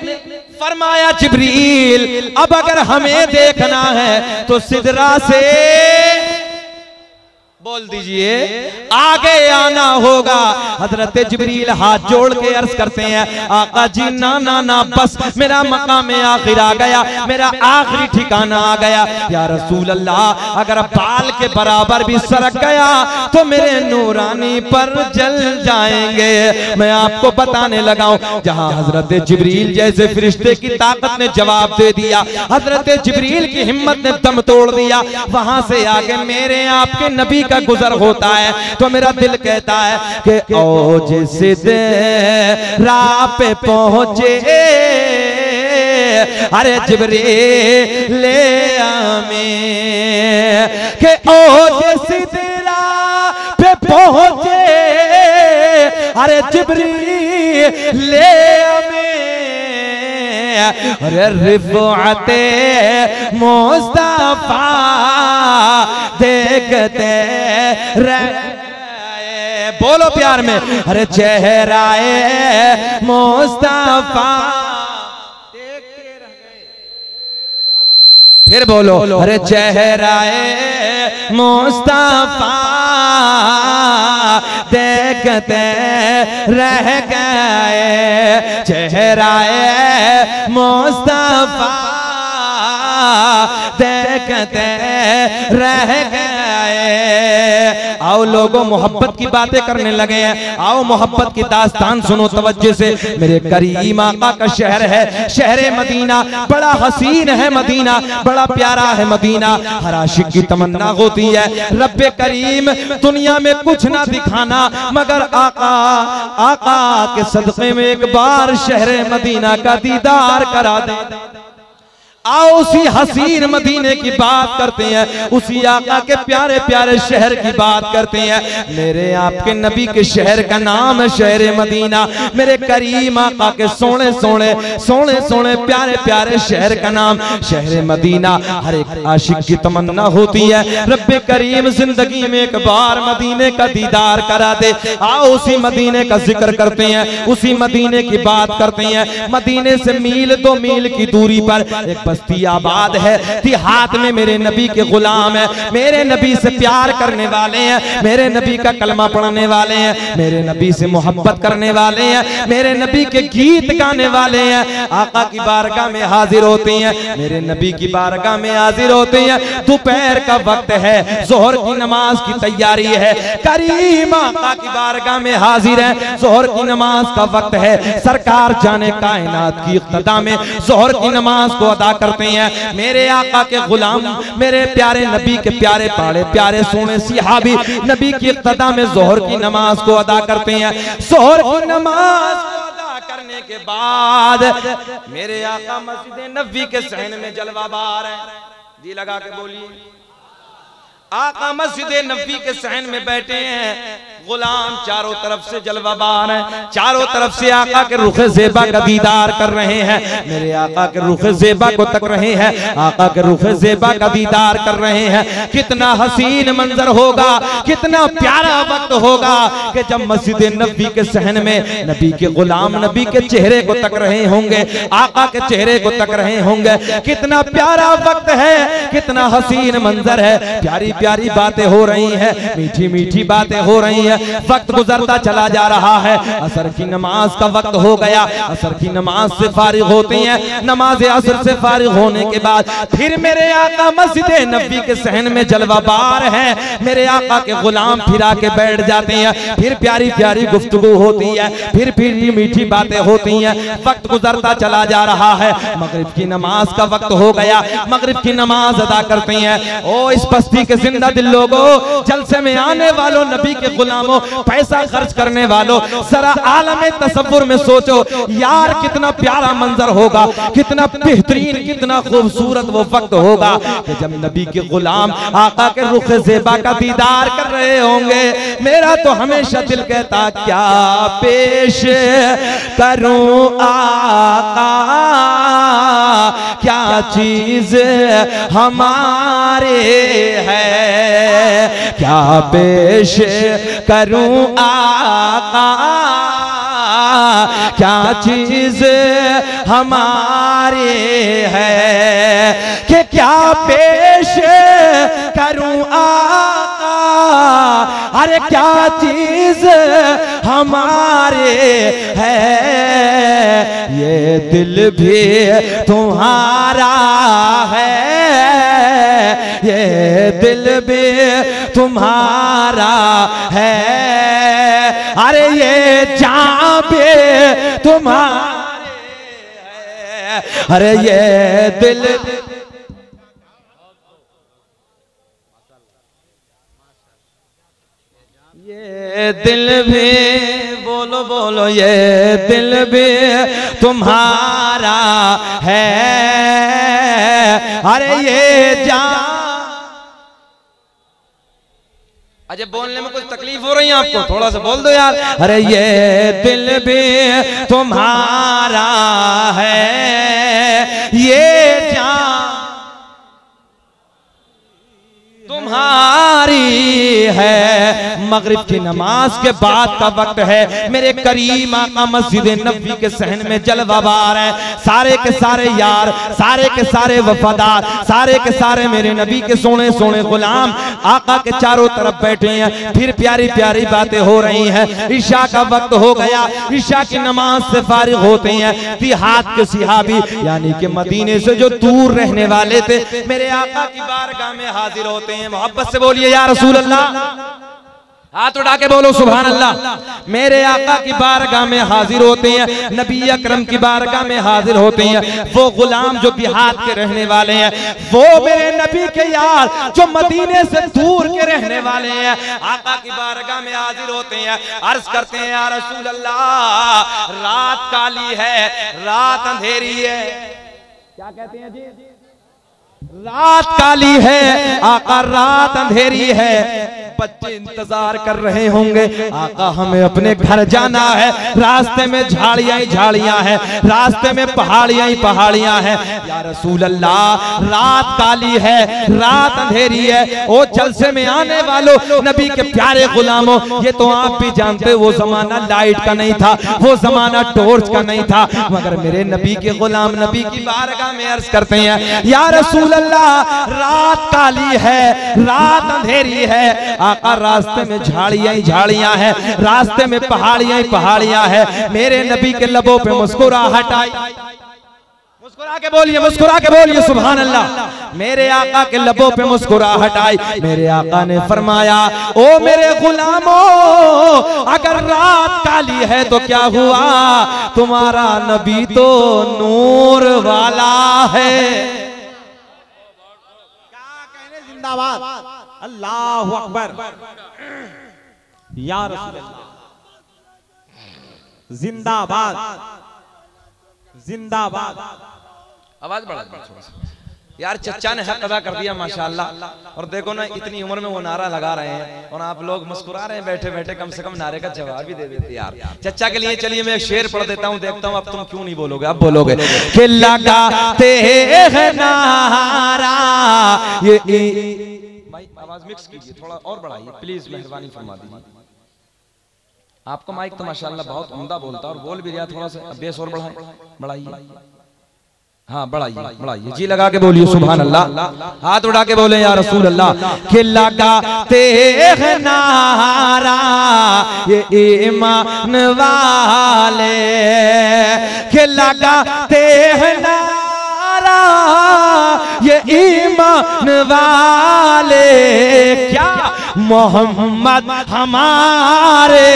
फरमाया, जिब्रील अब अगर हमें देखना है तो सिदरा से बोल दीजिए आगे आना होगा। हजरत जिब्रील हाथ जोड़ के अर्ज करते हैं, आका जी ना ना ना, बस मेरा मकाम आखिर आ गया, मेरा आखिरी ठिकाना आ गया। या रसूल अल्लाह अगर बाल के बराबर भी सरक गया तो मेरे नूरानी पर जल जाएंगे। मैं आपको बताने लगा हूं, जहां हजरत जिब्रील जैसे फरिश्ते की ताकत ने जवाब दे दिया, हजरत जिब्रील की हिम्मत ने दम तोड़ दिया, वहां से आगे मेरे आपके नबी का गुजर होता है तो मेरा दिल कहता है कि ओ जिस राह पे पहुंचे, अरे जिब्रील ले हमें, कि ओ जिस राह पे पहुंचे, अरे जिब्रील ले हमें, अरे रिफ़अते मुस्तफ़ा देखते रह, बोलो प्यार में, अरे चेहराए मुस्तफ़ा देखते रह गए। फिर बोलो, अरे चेहराए मुस्तफ़ा देखते रह गए, चेहराए मुस्तफ़ा देखते रह गए। आओ लोगों मोहब्बत की बातें करने लगे हैं, आओ मोहब्बत की दास्तान सुनो तवज्जो से। मेरे करीम आका का शहर है शहर मदीना, बड़ा हसीन है मदीना, बड़ा प्यारा है मदीना। हर आशिक की तमन्ना होती है रब्बे करीम दुनिया में कुछ ना दिखाना मगर आका, आका के सदक़े में एक बार शहर मदीना का दीदार करा दे। आओ उसी हसीन मदीने की बात करते हैं, उसी आका के प्यारे प्यारे शहर की बात करते हैं। मेरे आपके नबी के शहर का नाम है शहर मदीना। मेरे करीम आका के सोने सोने सोने सोने प्यारे प्यारे शहर का नाम शहर मदीना। हर एक आशिक की तमन्ना होती है रब्बे करीम जिंदगी में एक बार मदीने का दीदार करा दे। आओ उसी मदीने का जिक्र करते हैं, उसी मदीने की बात करते हैं। मदीने से मील 2 मील की दूरी पर एक बस्ती आबाद है, हाथ में मेरे नबी के गुलाम है, मेरे नबी से प्यार करने वाले हैं, मेरे नबी का कलमा पढ़ने वाले हैं, मेरे नबी से मोहब्बत करने वाले हैं, मेरे नबी के गीत गाने वाले हैं। आका की बारगाह में हाजिर होते हैं, मेरे नबी की बारगाह में हाजिर होते हैं। दोपहर का वक्त है, जोहर की नमाज की तैयारी है, करीम आका की बारगाह में हाजिर है। जोहर की नमाज का वक्त है, सरकार जाने कायनात की इक़्तिदा में जोहर की नमाज को अदा करते हैं। मेरे आका के गुलाम मेरे प्यारे नबी के प्यारे पाड़े प्यारे सोने सिहाबी नबी की इक़्तिदा में जोहर की नमाज को अदा करते हैं। जोहर की नमाज को अदा करने के बाद मेरे आका मस्जिद नबी के सहन में जलवा बार है। जी लगा के बोलिए, आका मस्जिद नबी के सहन में बैठे हैं। गुलाम चारों तरफ से जलवाबार हैं, चारों तरफ से आका के रुख ज़ेबा का दीदार कर रहे हैं, मेरे आका के रुख ज़ेबा को तक रहे हैं, आका के रुख ज़ेबा का दीदार कर रहे हैं। कितना हसीन मंजर होगा, कितना प्यारा वक्त होगा कि जब मस्जिद नबी के सहन में नबी के गुलाम नबी के चेहरे को तक रहे होंगे, आका के चेहरे को तक रहे होंगे। कितना प्यारा वक्त है, कितना हसीन मंजर है, प्यारी प्यारी बातें हो रही हैं, मीठी मीठी बातें हो रही हैं। वक्त गुजरता चला जा रहा है, असर की नमाज का वक्त हो गया, असर की नमाज से फारिग होते हैं। नमाज असर से फारिग होने के बाद फिर मेरे आका मस्जिद नबी के सहन में जलवाबार है, मेरे आका के गुलाम फिर आके बैठ जाते हैं, फिर प्यारी प्यारी गुफ्तगू होती है, फिर मीठी बातें होती हैं। वक्त गुजरता चला जा रहा है, मगरिब की नमाज का वक्त हो गया, मगरिब की नमाज अदा करते हैं। ओ इस बस्ती के जिंदा दिल लोगों, जलसे में आने वालों, नबी के गुलामों, पैसा खर्च करने वालों, जरा आलम तसव्वुर में सोचो यार, कितना प्यारा मंजर होगा, कितना बेहतरीन, कितना खूबसूरत वो वक्त होगा कि जब नबी के गुलाम आका के रुख ज़ेबा का दीदार कर रहे होंगे। मेरा तो हमेशा दिल कहता क्या पेश करूं आका, क्या चीज हमारे है, क्या पेश करूं आका, क्या चीज हमारे है, कि क्या पेश करूं आका, अरे क्या चीज हमारे है, ये दिल भी तुम्हारा है, ये दिल भी तुम्हारा है, अरे ये जान भी तुम्हारे है, अरे ये दिल भी, बोलो बोलो, ये दिल भी तुम्हारा है, अरे ये जान। अजय बोलने में कुछ तकलीफ हो रही है आपको, थोड़ा सा बोल दो यार। अरे ये दिल भी तुम्हारा है, ये जान तुम्हारी है। मगरिब की नमाज के बाद का वक्त है, मेरे करीम आका मस्जिद नबी के सहन में जलवाबार है। सारे के सारे यार, सारे के सारे वफादार, सारे के सारे मेरे नबी के सोने सोने गुलाम आका के चारों तरफ बैठे हैं। फिर प्यारी प्यारी बातें हो रही हैं। ईशा का वक्त हो गया, ईशा की नमाज से फारिग होते हैं। तिहाद के सिहाबी यानी कि मदीने से जो दूर रहने वाले थे, मेरे आका की बारगाह में हाजिर होते हैं। मोहब्बत से बोलिए या रसूल अल्लाह, हाथ उठा के बोलो सुभान अल्लाह। मेरे आका की बारगाह में हाजिर होते हैं, नबी अकरम की बारगाह में हाजिर होते हैं। वो गुलाम जो बिहार के रहने वाले हैं, वो मेरे नबी के यार जो मदीने से दूर के रहने वाले हैं, आका की बारगाह में हाजिर होते हैं। अर्ज करते हैं या रसूल अल्लाह, रात काली है, रात अंधेरी है। क्या कहते हैं जी? रात काली है आका, रात अंधेरी है। बच्चे इंतजार कर रहे होंगे, आका हमें अपने घर जाना है। रास्ते में झाड़ियां ही झाड़ियां हैं, रास्ते में पहाड़ियां ही पहाड़ियां हैं। या रसूल अल्लाह, रात काली है, रात अंधेरी है। ओ जलसे में आने वालों, नबी के प्यारे गुलामों, ये तो आप भी जानते, वो जमाना लाइट का नहीं था, वो जमाना टॉर्च का नहीं था। मगर मेरे नबी के गुलाम नबी की बारगाह में अर्ज करते हैं, या रसूल अल्लाह, रात काली है, रात अंधेरी है। आका रास्ते में झाड़ियां ही झाड़ियां हैं, रास्ते में पहाड़ियां ही पहाड़ियां हैं। मेरे नबी के लबों पे मुस्कुराहट आई। मुस्कुरा के बोलिए, मुस्कुरा के बोलिए सुभान अल्लाह। मेरे आका के लबों पे मुस्कुराहट आई। मेरे आका ने फरमाया, ओ मेरे गुलामों, अगर रात काली है तो क्या हुआ, तुम्हारा नबी तो नूर वाला है। जिंदाबाद, अल्लाहु अकबर, या रसूल अल्लाह, जिंदाबाद जिंदाबाद। आवाज बढ़ा दो थोड़ा सा। यार चचा ने हक अदा कर दिया माशाअल्लाह। और देखो ना इतनी उम्र में वो नारा लगा रहे हैं और आप लोग मुस्कुरा रहे हैं बैठे बैठे, कम से कम नारे का जवाब भी दे देते यार चचा के लिए। चलिए मैं एक शेर पढ़ देता हूँ, देखता हूँ अब तुम क्यों नहीं बोलोगे। अब बोलोगे कि लगाते हैं नारा ये भाई आवाज मिक्स कीजिए, थोड़ा और बढ़ाइए प्लीज, मेहरबानी फरमा दीजिए। आपका माइक तो माशाअल्लाह बहुत उम्दा बोलता है और बोल भी रहा, थोड़ा सा बेस और बढ़ाइए। हाँ बढ़ाइए जी, लगा के बोलिए सुभान अल्लाह, हाथ उठा के बोले या रसूल अल्लाह। कि लगाते हैं नारा ये ईमान वाले, कि लगाते हैं नारा ये ईमान वाले, क्या मोहम्मद हमारे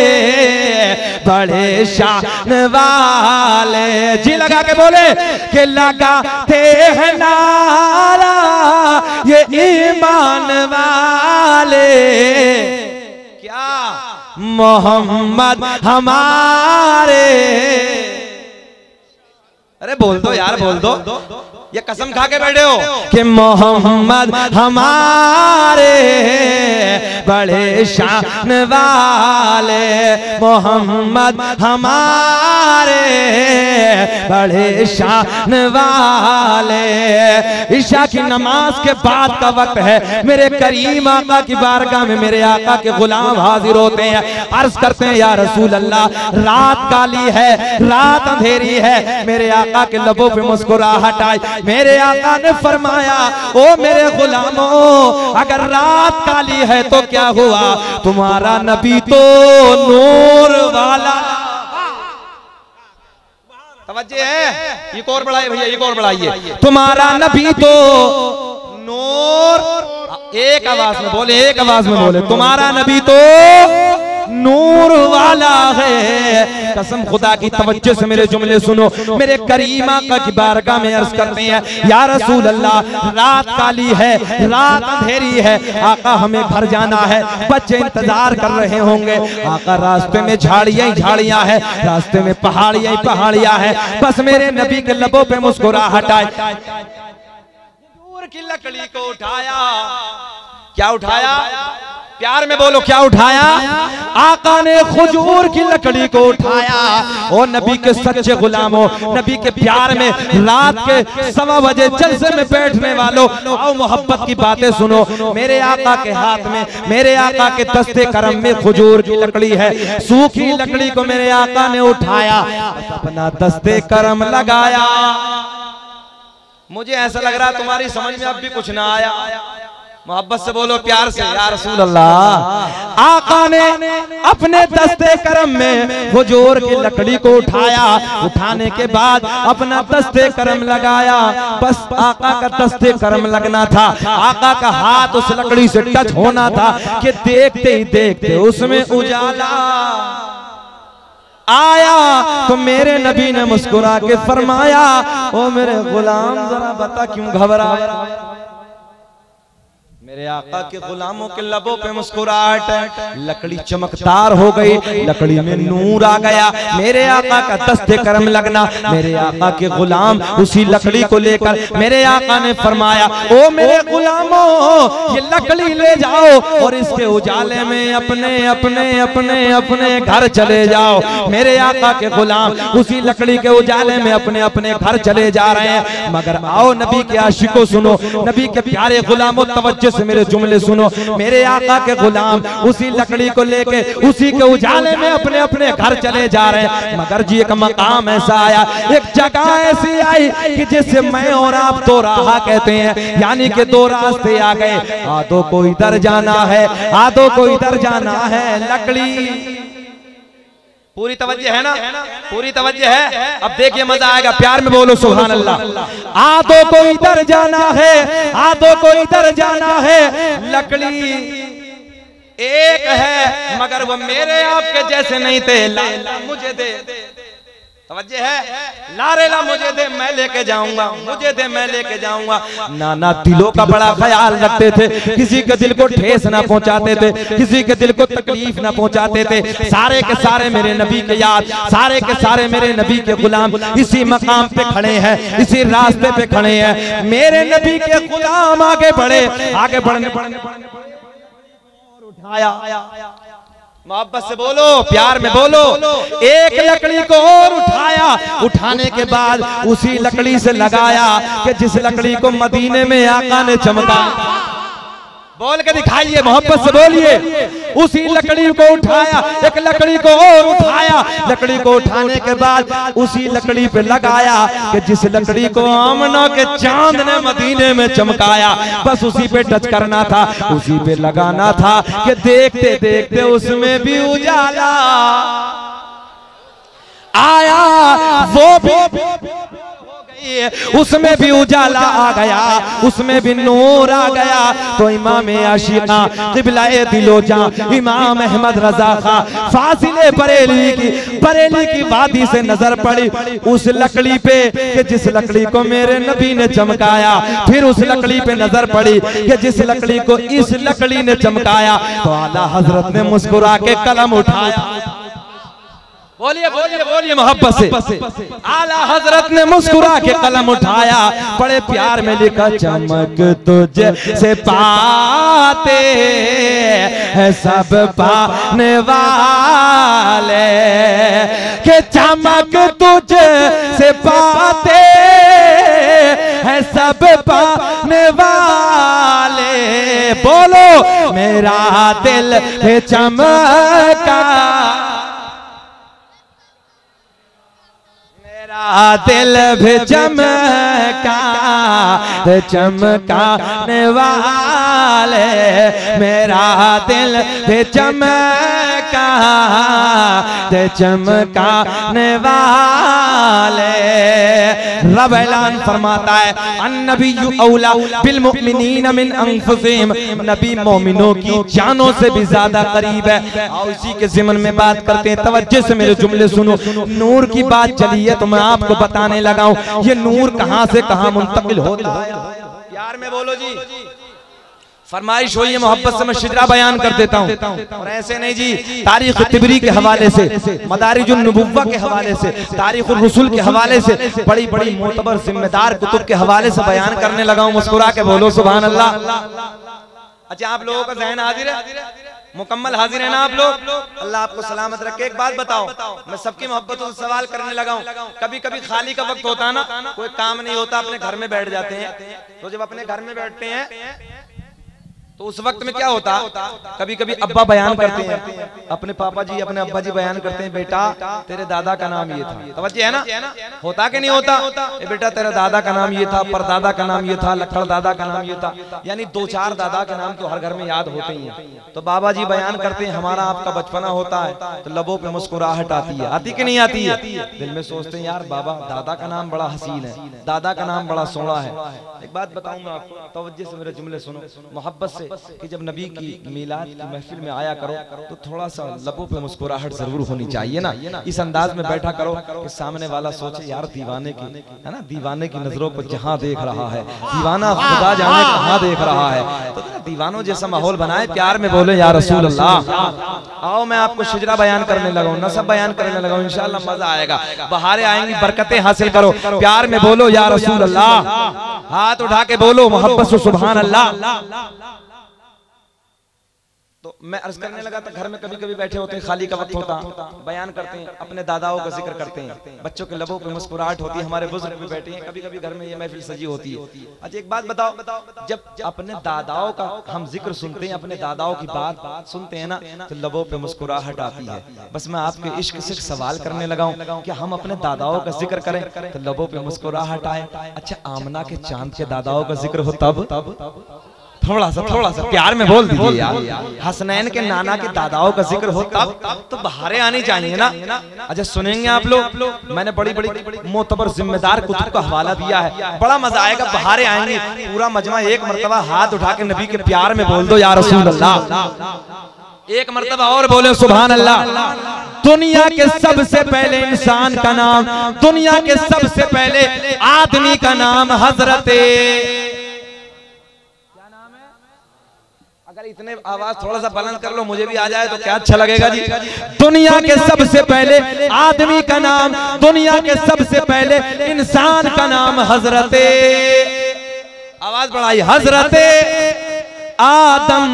बड़े शान वाले। जी लगा के बोले कि लगाते हैं नारा ये ईमान वाले, क्या मोहम्मद हमारे। अरे बोल दो यार, बोल दो, ये कसम खा के बैठे हो कि मोहम्मद हमारे बड़े शान वाले, मोहम्मद हमारे बड़े शान वाले। ईशा की नमाज के बाद का वक्त है, मेरे करीम आका की बारगाह में मेरे आका के गुलाम हाजिर होते हैं, अर्ज करते हैं या रसूल अल्लाह रात काली है, रात अंधेरी है। मेरे आका के लबों पे मुस्कुराहट आई, मेरे आका ने फरमाया ओ मेरे गुलामों अगर रात काली है तो क्या हुआ, तुम्हारा नबी तो नूर वाला। तवज्जो है, एक और बढ़ाइए भैया, एक और बढ़ाइए। तुम्हारा नबी तो नूर, एक आवाज में बोले, एक आवाज में बोले, तुम्हारा नबी तो नूर वाला है। कसम खुदा की, तवज्जो से मेरे जुमले सुनो। मेरे करीम आका की बारगाह में अर्ज करते हैं या रसूल अल्लाह रात काली है, रात अंधेरी है, आका हमें घर जाना है, बच्चे इंतजार कर रहे होंगे। आका रास्ते में झाड़ियां ही झाड़ियां है, रास्ते में पहाड़ियां ही पहाड़ियां है, बस मेरे नबी के लबों पे मुस्कुराहट आई। खजूर की लकड़ी को उठाया, क्या उठाया, प्यार में बोलो क्या उठाया। आका ने खजूर की लकड़ी को उठाया। और नबी के सच्चे गुलामों, नबी के प्यार में रात के 1:15 बजे जलसे में बैठने वालों, आओ मोहब्बत की बातें सुनो। मेरे आका के हाथ में, मेरे आका के दस्ते करम में खजूर की लकड़ी है। सूखी लकड़ी को मेरे आका ने उठाया, अपना दस्ते करम लगाया। मुझे ऐसा लग रहा है तुम्हारी समझ में अब भी कुछ ना आया। मोहब्बत से बोलो प्यार से या रसूल अल्लाह। आका ने अपने दस्ते करम में खजूर की लकड़ी को उठाया, उठाने के बाद अपना दस्ते करम लगाया। बस आका का दस्ते करम लगना था, आका का हाथ उस लकड़ी से टच होना था कि देखते ही देखते उसमें उजाला आया। तो मेरे नबी ने मुस्कुरा के फरमाया ओ मेरे गुलाम जरा बता क्यों घबराया। मेरे आका के गुलामों के लबों पे मुस्कुराहट, लकड़ी चमकदार हो गई, लकड़ी में नूर आ गया। मेरे आका का दस्ते करम लगना, मेरे आका के गुलाम उसी लकड़ी को लेकर मेरे आका ने फरमाया ओ मेरे गुलामों ये लकड़ी ले जाओ और इसके उजाले में अपने अपने अपने अपने घर चले जाओ। मेरे आका के गुलाम उसी लकड़ी के उजाले में अपने अपने घर चले जा रहे हैं। मगर आओ नबी के आशिकों सुनो, नबी के प्यारे गुलामों तवज्जो से मेरे जुमले सुनो। मेरे आका के गुलाम उसी लकड़ी को लेके उसी के उजाले में अपने अपने घर चले जा रहे हैं। मगर जी एक मकाम ऐसा आया, एक जगह ऐसी आई कि जिसे मैं और आप दो राह कहते हैं, यानी कि दो रास्ते आ गए। आधो को इधर जाना है, आधो को इधर जाना है। लकड़ी पूरी तवज्जो है ना, पूरी तवज्जो है। अब देखिए मजा आएगा, प्यार में बोलो सुभान अल्लाह। आधो को इधर जाना है, आधो को इधर जाना है। लकड़ी एक है मगर वो मेरे आपके जैसे नहीं थे, ला मुझे दे। तवज्जो है, लारेला मुझे दे मैं लेके जाऊंगा, मुझे दे मैं लेके जाऊंगा। नाना दिलों का बड़ा ख्याल रखते थे, किसी के दिल को ठेस ना पहुंचाते थे, किसी के दिल को तकलीफ ना पहुंचाते थे। सारे के सारे मेरे नबी के याद, सारे के सारे मेरे नबी के गुलाम इसी मकाम पे खड़े हैं, इसी रास्ते पे खड़े हैं। मेरे नबी के गुलाम आगे बढ़े, आगे बढ़ने उठाया, मोहब्बत से बोलो, प्यार में बोलो। एक लकड़ी को और उठाया, उठाने के बाद उसी लकड़ी से लगाया कि जिस लकड़ी को मदीने में आका ने चमका। बोल के दिखाइए, मोहब्बत से बोलिए। उसी लकड़ी को उठाया, एक लकड़ी को और उठाया, लकड़ी को उठाने के बाद उसी लकड़ी पे लगाया कि जिस लकड़ी को आमना के चांद ने मदीने में चमकाया। बस उसी पे टच करना था, उसी पे लगाना था कि देखते देखते उसमें भी उजाला आया, वो भी उसमें भी उजाला आ गया, उसमें भी नूर आ गया। तो इमाम आशिका क़िबला-ए दिलो-जा इमाम अहमद रज़ा खां फाज़िले बरेली की वादी से नजर पड़ी उस लकड़ी पे कि जिस लकड़ी को मेरे नबी ने चमकाया। फिर उस लकड़ी पे नजर पड़ी कि जिस लकड़ी को इस लकड़ी ने चमकाया। तो आला हजरत ने मुस्कुरा के कलम उठाया। बोलिए बोलिए बोलिए मोहब्बत से। आला हजरत ने मुस्कुरा के कलम उठाया, बड़े प्यार में लिखा, चमक तुझे से पाते हैं सब पाने वाले, के चमक तुझे से पाते हैं सब पाने वाले। बोलो, मेरा दिल है चमका, दिल भी चमका, चमकाने वाले, मेरा दिल भी चमका, चमकाने वाले। रब ऐलान फरमाता है, अन्नबिय्यु औला बिल मुमिनीन मिन अनफुसिहिम, नबी मोमिनों की जानों से भी ज्यादा करीब है। और इसी के ज़िमन में बात करते हैं, तवज्जो से मेरे जुमले सुनो। नूर की बात चली है तो मैं आपको बताने लगा हूं, ये नूर कहां से कहां मुंतकिल होता है। प्यार में बोलो जी। फरमाइश हुई है, मोहब्बत से मैं शिजरा बयान कर देता हूं, और ऐसे नहीं जी, तारीख तिबरी के हवाले से, मदारिजुन नबुव्वा के हवाले से, तारीखुर रसूल के हवाले से, बड़ी बड़ी मोतबर जिम्मेदार कुतुब के हवाले से बयान करने लगा हूं। मुस्कुरा के बोलो सुभान अल्लाह। अच्छा, आप लोगों का ज़हन हाजिर है, मुकम्मल हाजिर है ना आप लोग? अल्लाह आपको सलामत रखे। एक बात बताओ, मैं सबकी मोहब्बतों से सवाल करने लगा हूँ। कभी कभी खाली का वक्त होता है ना, कोई काम नहीं होता, अपने घर में बैठ जाते हैं। तो जब अपने घर में बैठते हैं तो उस वक्त में क्या होता, कभी कभी अब्बा बयान करते हैं, अपने पापा जी अपने अब्बा जी बयान करते हैं, बेटा तेरे दादा का नाम ये था। तवज्जो है ना, होता कि नहीं होता? ए बेटा तेरे दादा का नाम ये था, परदादा का नाम ये था, लखड़ दादा का नाम ये था। यानी 2-4 दादा के नाम तो हर घर में याद होते ही हैं। तो बाबा जी बयान करते हैं, हमारा आपका बचपना होता है तो लबों पे मुस्कुराहट आती है, आती कि नहीं आती है? दिल में सोचते हैं, यार बाबा दादा का नाम बड़ा हसीन है, दादा का नाम बड़ा सोना है। एक बात बताऊंगा आपको, तवज्जो से मेरे जुमले सुनो, मोहब्बत से, कि जब नबी की मीलाद की महफिल में आया करो तो थोड़ा सा लबों पे मुस्कुराहट जरूर होनी चाहिए ना। इस अंदाज में बैठा करो कि सामने वाला सोचे, यार दीवाने की है ना, दीवाने की नजरों पर जहां देख रहा है, दीवाना खुदा जाने कहां देख रहा है। तो दीवानों जैसा माहौल बनाए, प्यार में बोले या रसूल अल्लाह। आओ मैं आपको शिजरा बयान करने लगा हूं, नसब बयान करने लगा हूं, इंशाअल्लाह मजा आएगा, बहारें आएंगी, बरकतें हासिल करो। प्यार में बोलो या रसूल अल्लाह, हाथ उठा के बोलो मोहब्बत से सुभान अल्लाह। तो मैं अर्ज करने लगा था, घर में कभी कभी बैठे होते हैं, खाली का वक्त होता, बयान करते हैं, अपने दादाओं का जिक्र करते हैं, बच्चों के लबों पे मुस्कुराहट होती है, हमारे बुजुर्ग भी बैठे हैं, कभी कभी घर में ये महफिल सजी होती है। अच्छा एक बात बताओ, जब अपने दादाओं का हम जिक्र सुनते हैं, अपने दादाओं की बात सुनते हैं ना, तो लबों पे मुस्कुराहट आती है। बस मैं आपके इश्क से सवाल करने लगा हूँ कि हम अपने दादाओं का जिक्र करें तो लबों पे मुस्कुराहट आए। अच्छा, आमना के चांद के दादाओं का जिक्र हो तब थोड़ा सा प्यार में बोल दीजिए यार। हसनैन के नाना के दादाओं का जिक्र हो तब तो बहारें आनी चाहिए ना। अच्छा सुनेंगे आप लोग, मैंने बड़ी बड़ी मोतबर जिम्मेदार कुतुब का हवाला दिया है, बड़ा मजा आएगा, बहारें आएंगे। पूरा मजमा एक मर्तबा हाथ उठा के नबी के प्यार में बोल दो या रसूल अल्लाह। एक मर्तबा और बोले सुभान अल्लाह। दुनिया के सबसे पहले इंसान का नाम, दुनिया के सबसे पहले आदमी का नाम हजरत, अगर इतने आवाज थोड़ा सा बुलंद कर लो मुझे भी आ जाए तो क्या अच्छा लगेगा जी। दुनिया के सबसे पहले आदमी का नाम, दुनिया के सबसे पहले इंसान का नाम हजरत, आवाज बढ़ाई, हजरत आदम,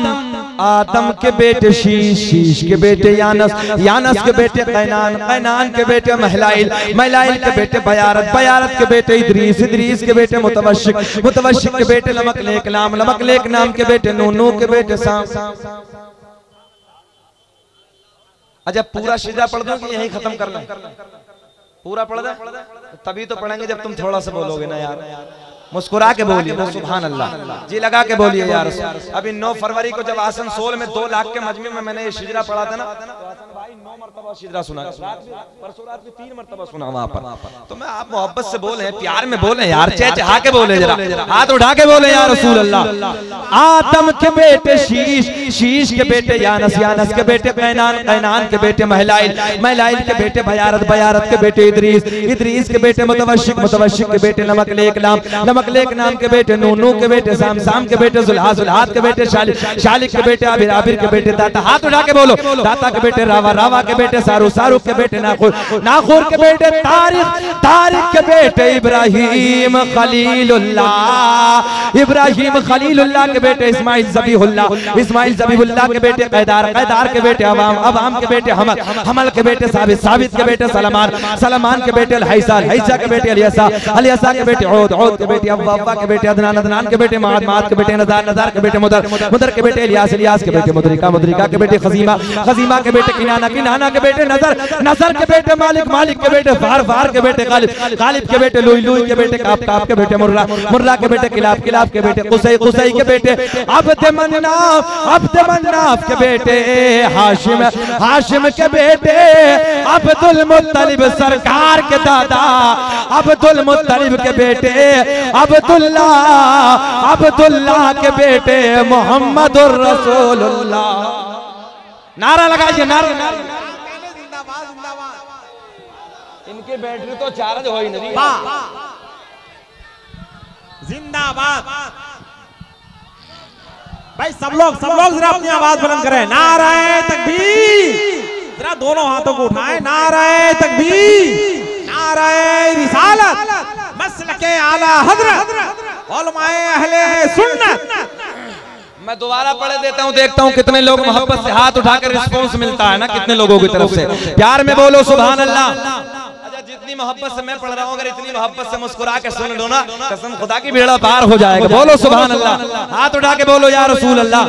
आदम के बेटे शीश, शीश के बेटे यानस, यानस के बेटे कैनान, कैनान के बेटे महलाइल, महलाइल के बेटे बयारत, बयारत के बेटे इदरीस, इदरीस के बेटे मुतवशिक, मुतवशिक के बेटे लमकलेक नाम, लमकलेक नाम के बेटे नूह, नूह के बेटे साम। अच्छा पूरा शिजरा पढ़ दो कि यहीं खत्म करना? पूरा पढ़ दे तभी तो पढ़ेंगे जब तुम थोड़ा सा बोलोगे ना यार, मुस्कुरा के बोलिए ना सुभान अल्लाह, जी लगा के बोलिए यार। अभी 9 फरवरी को जब आसनसोल में 2 लाख के मजमे में मैंने ये शिजरा पढ़ा था ना, भाई 9 मरतबा शिजरा सुना, परसों रात भी 3 मरतबा सुना वहां पर। तो मैं आप मोहब्बत से बोले, प्यार में बोले यार, चहचहा के बोले, जरा हाथ उठा के बोले यार रसूल अल्लाह। आदम के बेटे शीश, शीश के बेटे यानस, यानस के बेटे कैनान, कैनान के बेटे महलाइल, महलाइल के बेटे बयारत, बयारत के बेटे इदरीस, इदरीस के बेटे मुतवशिक, मुतवशिक के बेटे नमकलेक नाम, नमकलेक नाम के बेटे नूह, नूह के बेटे साम, साम के बेटे जुल्हा, जुल्हात के बेटे शालिक, शालिक के बेटे आबिर, आबिर के बेटे दाता, हाथ उठा के बोलो, दाता के बेटे रावा, रावा के बेटे सारू, सारू के बेटे नाखुर, नाखुर के बेटे तारिक, तारिक के बेटे इब्राहिम खलीलुल्लाह, इब्राहिम खलीलुल्लाह के बेटे इस्माइल ज़बीहुल्लाह, इस्माइल ज़बीहुल्लाह के बेटे कैदार, कैदार के बेटे अवाम, अवाम के बेटे हमल, हमल के बेटे साबित, साबित के बेटे सलमान, सलमान के बेटे अलहैसा, अलहैसा के बेटे अलियसा, अलियसा के बेटे औद, औद के बेटे अव्वा, अव्वा के बेटे अदनान, अदनान के बेटे माद, माद के बेटे नज़ार, नज़ार के बेटे मुदर, मुदर के बेटे इलियास, इलियास के बेटे मुदरिका, मुदरिका के बेटे खजीमा, खजीमा के बेटे किनाना, किनाना के बेटे नजर, नजर के बेटे मालिक, मालिक के बेटे फार, फार के बेटे गालिब, गालिब के बेटे लुई, लुई के बेटे काप, काप के बेटे मुर्रा, मुर्रा के बेटे किलाब, किलाब के बेटे कुसै, कुसै के बेटे अब्द मन्नाफ, अब्द मन्नाफ के बेटे हाशिम, हाशिम के बेटे अब्दुल मुत्तलिब सरकार के दादा, अब्दुल मुत्तलिब के बेटे अब्दुल्ला, अब्दुल्ला के बेटे मोहम्मदुर रसूलुल्लाह। नारा लगाइए, नारा, जिंदाबाद जिंदाबाद। इनकी बैटरी तो चार्ज हो ही नहीं, जिंदाबाद भाई। सब लोग जरा अपनी आवाज बुलंद करें, नाराए तकबीर, जरा दोनों हाथों को उठाएं, नाराए तकबीर, नाराए रिसालत, मसलके आला हजरत, उलमाए अहले सुन्नत। मैं दोबारा पढ़े देता हूँ, देखता हूँ कितने लोग मोहब्बत से हाथ उठाकर रिस्पॉन्स मिलता है ना, कितने लोगों की तरफ से। प्यार में बोलो सुभान अल्लाह। जितनी मोहब्बत से मैं पढ़ रहा हूँ, अगर इतनी मोहब्बत से मुस्कुरा के सुन लो ना, कसम खुदा की बेड़ा पार हो जाएगा। बोलो सुभान अल्लाह, हाथ उठा के बोलो या रसूल अल्लाह।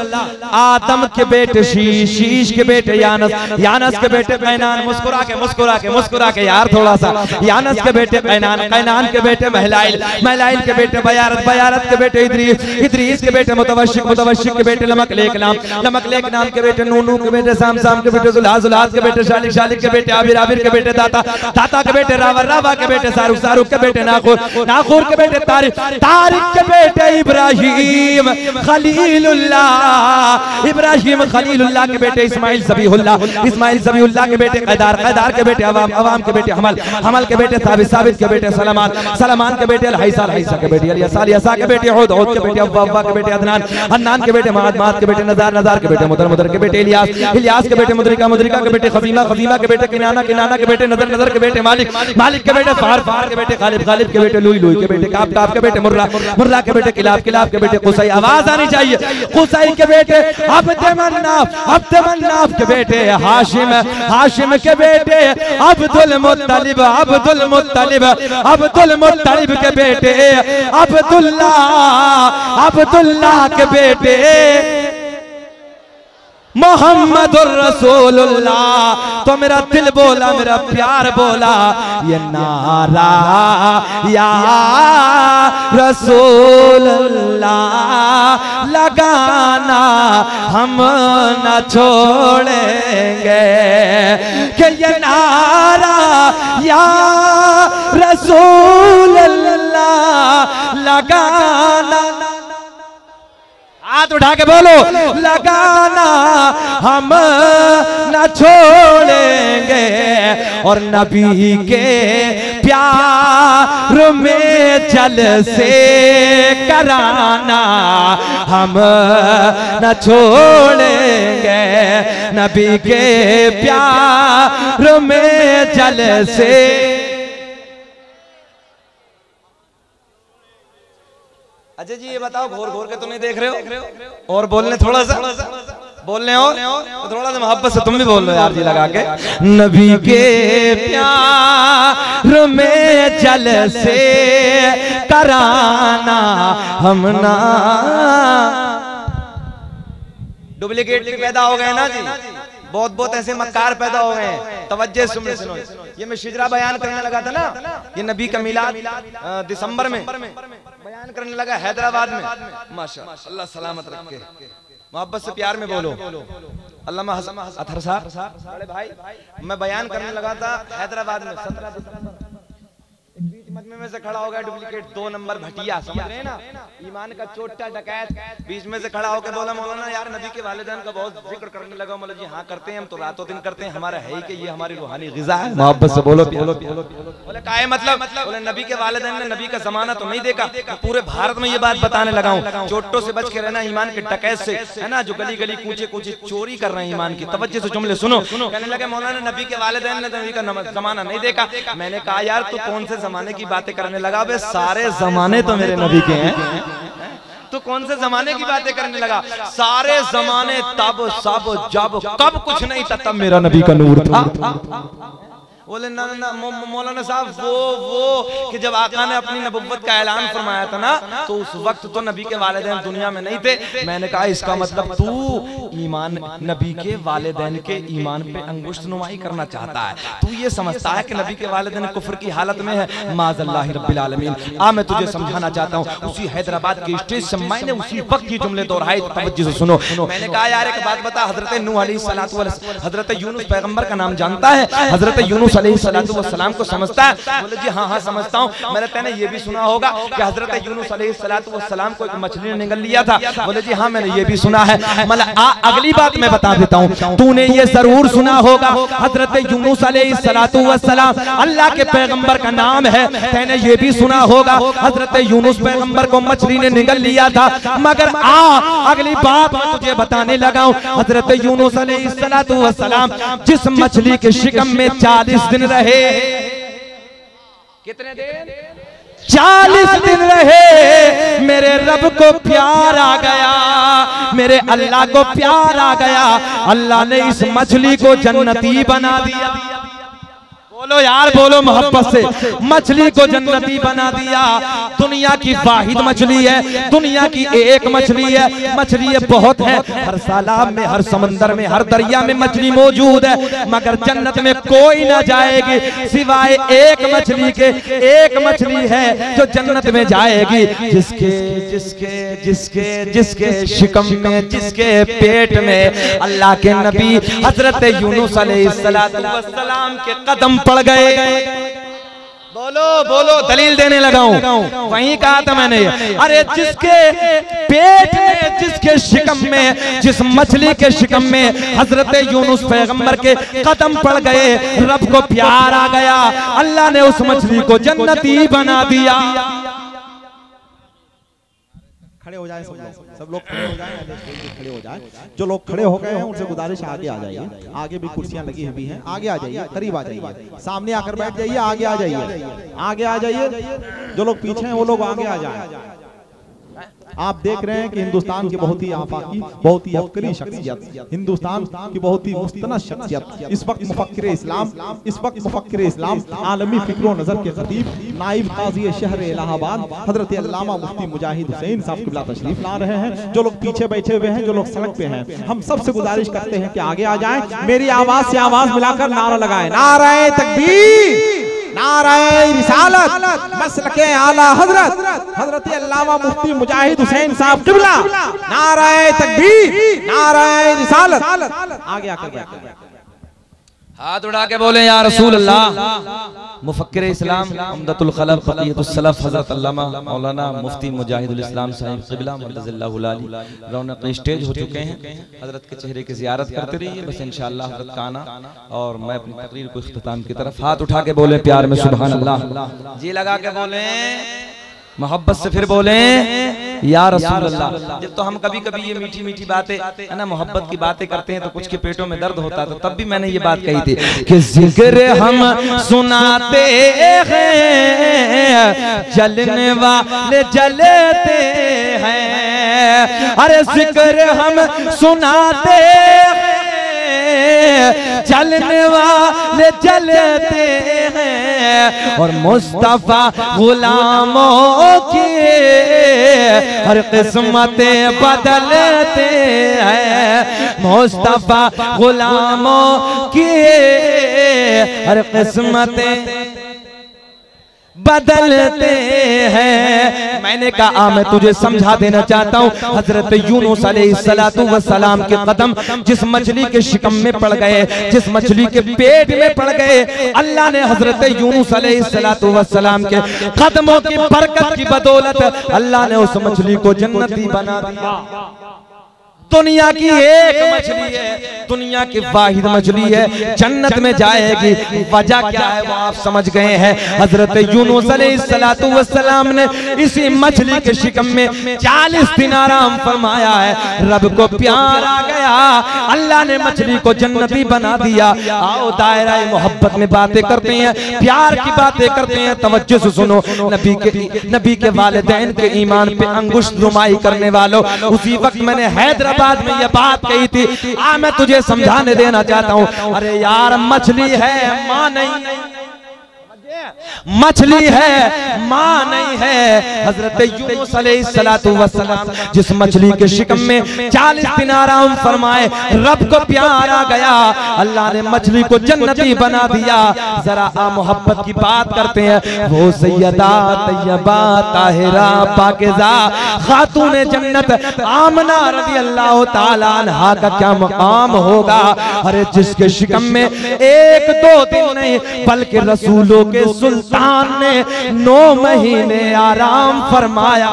आदम के बेटे शीश, शीश के बेटे यानस, यानस के बेटे कैनान, मुस्कुरा के मुस्कुरा के मुस्कुरा के यार थोड़ा सा, यानस के बेटे कैनान, कैनान के बेटे महलाइल, महलाइल के बेटे बयारत, बयारत के बेटे इदरीस, इदरीस के बेटे मुतवशिक, मुतवशिक के बेटे लमकलेक नाम, लमकलेक नाम के बेटे नूह, नूह के बेटे साम, साम के बेटे जुल्हा, जुल्हात के बेटे शालिक, शालिक के बेटे आबिर, आबिर के बेटे दाता, दाता के बेटे रावा, रावा के बेटे सारू, सारू के बेटे नाखुर, नाखुर के बेटे तारिक, तारिक के बेटे इब्राहिम खलीलुल्लाह, इब्राहिम खलीलुल्लाह के बेटे इस्माइल ज़बीहुल्लाह, इस्माइल ज़बीहुल्लाह के बेटे कैदार, कैदार के बेटे अवाम, अवाम के बेटे हमल, हमल के बेटे साबित, साबित के बेटे सलमान, सलमान के बेटे अलहैसा, अलहैसा के बेटे अलियसा, अलियसा के बेटे औद, औद के बेटे अव्वा, अव्वा के बेटे अदनान, अदनान के बेटे माद, माद के बेटे नज़ार, नज़ार के बेटे मुदर, मुदर के बेटे इलियास, इलियास के बेटे मुदरिका, मुदरिका के बेटे खजीमा, खजीमा के बेटे किनाना, किनाना के बेटे नजर, नजर के बेटे मालिक, मालिक के बेटे फार, फार के बेटे गालिब, गालिब के बेटे लुई, लुई के बेटे काप, काप के बेटे मुर्रा, मुर्रा के बेटे किलाब, किलाब के बेटे कुसै, आवाज आनी चाहिए, कुसै के बेटे अब्द मन्नाफ, अब्द मन्नाफ के बेटे हाशिम, हाशिम के बेटे अब्दुल मुत्तलिब, अब्दुल मुत्तलिब, अब्दुल मुत्तलिब के बेटे अब्दुल्ला, अब्दुल्ला के बेटे मोहम्मदुर रसूलुल्लाह। तो मेरा दिल बोला, मेरा प्यार बोला, ये नारा या रसूलुल्लाह लगाना हम न छोड़ेंगे, कि ये नारा या रसूलुल्लाह लगाना। हाथ हाथ उठा के बोलो, लगाना हम न छोड़ेंगे और नबी के प्यार में जल से कराना हम न छोड़ेंगे, नबी के प्यार में जल से। अजय जी ये बताओ, घोर घोर के तो नहीं देख रहे हो? और बोलने थोड़ा सा बोलने हो तो थोड़ा सा मोहब्बत से तुम भी बोल लो यार जी लगा के। नबी के प्यार में जल से कराना हम ना। डुप्लीकेट भी पैदा हो गए ना जी, बहुत बहुत ऐसे मक्कार पैदा हो गए हैं। तवज्जो से सुनो, ये मैं शिजरा बयान करने लगा था ना, ये नबी का मिलाद दिसंबर में बयान करने लगा हैदराबाद में। माशाअल्लाह, अल्लाह सलामत रखे। मोहब्बत से प्यार में बोलो। अल्लामा अतहर साहब बड़े भाई, मैं बयान करने लगा था हैदराबाद में 17 दिसंबर। बीच मजमे में से खड़ा हो गया डुप्लीकेट 2 नंबर भटिया, समझ रहे हैं ना, ईमान का चोटा डकैत, बीच में से खड़ा होकर बोला मौलाना यार नबी के वालिदैन का बहुत जिक्र करने लगा। मौलाना जी हाँ करते हैं, हम तो रातों दिन करते हैं, हमारा है ही कि ये हमारी रूहानी ग़िज़ा है। मोहब्बत से बोलो। बोले काहे मतलब? बोले नबी के वालिदैन ने नबी का जमाना तो नहीं देखा, तो पूरे भारत में ये बात बताने लगा हूँ, चोटों से बच के रहना, ईमान के डकैत से, है ना, जो गली गली कूचे कूचे चोरी कर रहे हैं ईमान की। तवज्जो से जुमले सुनो। कहने लगे मौलाना नबी के वालिदैन ने नबी का जमाना नहीं देखा। मैंने कहा यार तू कौन से जमाने की बातें करने लगा? बे सारे जमाने तो मेरे नबी के हैं। तो कौन से जमाने की बातें करने लगा? सारे जमाने, तब सब जब कब कुछ नहीं था तब मेरा नबी का नूर था। बोले ना मौलाना साहब वो कि जब आका ने अपनी नबुव्वत का ऐलान फरमाया था ना, तो उस वक्त तो नबी के वालिदैन दुनिया में नहीं थे। मैंने कहा इसका मतलब तू ईमान नबी के वालिदैन के ईमान पे अंगुष्ठ नुमाई करना चाहता है, तू ये समझता है कि नबी के वालिदैन कुफ्र की हालत में है। माज़ल्लाहि रब्बिल आलमीन। मैं तुझे समझाना चाहता हूँ, उसी हैदराबाद के स्टेज से मैंने उसी वक्त ये जुमले दोहराए। तवज्जो से सुनो। मैंने कहा यार एक बात बता, हजरत नूह अलैहिस्सलातु वस्सलाम, हजरत यूनुस पैगंबर का नाम जानता है? हजरत यूनुस अलैहिस्सलातु वस्सलाम को समझता है? बोले जी हाँ हाँ समझता हूँ। मैंने तेने ये भी सुना होगा कि हजरत यूनुस अलैहिस्सलातु वस्सलाम को एक मछली ने निगल लिया था? बोले जी हाँ मैंने ये भी सुना है। मतलब अगली बात मैं बता देता हूँ, तूने ये जरूर सुना होगा हजरत यूनुस अलैहिस्सलातु वस्सलाम अल्लाह के पैगंबर का नाम है। तेने ये भी सुना होगा हजरत यूनुस पैगंबर को मछली ने निगल लिया था। मगर अगली बात मैं तुझे बताने लगा हूँ, हजरत यूनुस अलैहिस्सलातु वस्सलाम जिस मछली के शिकम में 40 दिन रहे, कितने दिन? 40 दिन रहे। मेरे रब को प्यार आ गया, मेरे अल्लाह को प्यार आ गया। अल्लाह ने इस मछली को जन्नती बना दिया। बोलो यार बोलो मोहब्बत से। मछली को जन्नती बना दिया। दुनिया की वाहिद मछली है, दुनिया की एक मछली है। मछली बहुत है, हर तालाब में, हर समंदर में, हर दरिया में मछली मौजूद है, मगर जन्नत में कोई ना जाएगी सिवाय एक मछली के। एक मछली है जो जन्नत में जाएगी, जिसके जिसके जिसके जिसके शिकम में, जिसके पेट में अल्लाह के नबी हजरत यूनुस अलैहिस्सलातु वस्सलाम के कदम पड़ गए। बोलो बोलो, दलील देने लगा हूं। वहीं कहा था मैंने, अरे जिसके पेट में, जिसके शिकम में, जिस मछली के शिकम में हजरत यूनुस पैगंबर के कदम पड़ गए, रब को प्यार आ गया, अल्लाह ने उस मछली को जन्नती बना दिया। खड़े हो जाए सब लोग खड़े हो जाए, खड़े हो जाए। जो लोग खड़े हो गए हैं उनसे गुजारिश आगे आ जाइए। आगे भी कुर्सियां लगी हुई हैं, आगे आ जाइए, करीब आ जाइए, सामने आकर बैठ जाइए, आगे आ जाइए, आगे आ जाइए। जो लोग पीछे हैं वो लोग आगे आ जाए। आप देख रहे हैं कि हिंदुस्तान की बहुत ही आफाकी, बहुत ही अफकरी शख्सियत, हिंदुस्तान की बहुत ही मुस्तनद शख्सियत, इस वक्त मुफक्किर इस्लाम, इस वक्त मुफक्किर इस्लाम, आलमी फिक्र नजर के खतीब, नाइब काजी शहर इलाहाबाद हजरत अल्लामा मुफ्ती मुजाहिद हुसैन साहब किबला तशरीफ ला रहे हैं। जो लोग पीछे बैठे हुए हैं, जो लोग सड़क पे हैं, हम सबसे गुजारिश करते हैं कि आगे आ जाएं। मेरी आवाज से आवाज मिलाकर नारा लगाएं, नाराए तकबीर, नाराए रिसालत, मसलके आला हजरत हजरत अल्लामा मुफ्ती मुजाहिद हुसैन साहब किबला, नाराए तकबीर, नाराए रिसालत। आगे आकर बैठे, हाथ उठा के बोले या रसूल अल्लाह। मुफक्किर इस्लाम उम्दतुल खलक़ फ़क़ीहुस सलफ़ हज़रत अल्लामा मौलाना मुफ्ती मुजाहिदुल इस्लाम साहिब क़िबला मददल्लाहु अलैहि रौनक स्टेज हो चुके हैं। हज़रत के चेहरे की ज़ियारत करते रहिए, बस इंशाअल्लाह हज़रत का आना और मैं अपनी तकरीर को इख्तिताम की तरफ। हाथ उठा के बोले प्यार में सुभान अल्लाह, जी लगा के बोले मोहब्बत से, फिर बोले या रसूल अल्लाह। जब तो हम कभी कभी ये मीठी मीठी बातें है ना, मोहब्बत की बातें करते हैं तो कुछ के पेटों में दर्द होता है, तो तब भी मैंने ये बात कही थी कि जिक्र हम सुनाते हैं जलने वाले जलते हैं, अरे जिक्र हम सुनाते हैं जलने वाले जलते हैं, और मुस्तफा गुलामों की हर किस्मतें बदलते हैं, मुस्तफा गुलामों की हर किस्मतें बदलते हैं। मैंने कहा मैं तुझे समझा देना चाहता हूँ, हजरत यूनुस अलैहिस्सलातु वस्सलाम के कदम जिस मछली के शिकम में पड़ गए, जिस मछली के पेट में पड़ गए, अल्लाह ने हजरत यूनुस अलैहिस्सलातु वस्सलाम के कदमों की बरकत की बदौलत अल्लाह ने उस मछली को जन्नती बना दिया। दुनिया की एक मछली है, दुनिया की वाहिद मछली है, जन्नत में जाएगी। वजह क्या है वो आप समझ गए हैं। हजरत यूनुस अलैहिस्सलातु वस्सलाम ने इसी मछली के शिकम में 40 दिन आराम फरमाया है। रब को प्यार आ गया, अल्लाह ने मछली को जन्नती बना दिया। आओ दायरा मोहब्बत में बातें करते हैं, प्यार की बातें करते हैं। तवज्जो से सुनो, नबी के वालिदैन के ईमान पे अंगुश नुमाई करने वालों, उसी वक्त मैंने हैदराबाद में ये बात कही थी, मैं तुझे समझाने देना चाहता हूँ। अरे यार मछली है माँ नहीं, मछली है माँ नहीं है। हजरत यूनुस अलैहिस्सलातु वस्सलाम जिस मछली के शिकम में 40 दिन आराम फरमाए, रब को प्यार आ गया, अल्लाह ने मछली को जन्नती बना दिया। जरा मोहब्बत की बात करते हैं। वो सैयदा तैयबा ताहिरा पाकिज़ा खातून जन्नत आमना रज़ी अल्लाह ताला अन्हा का क्या मकाम होगा। अरे जिसके शिकम में 1-2 दिन नहीं बल्कि रसूलों के सुल्तान ने 9 महीने आराम फरमाया।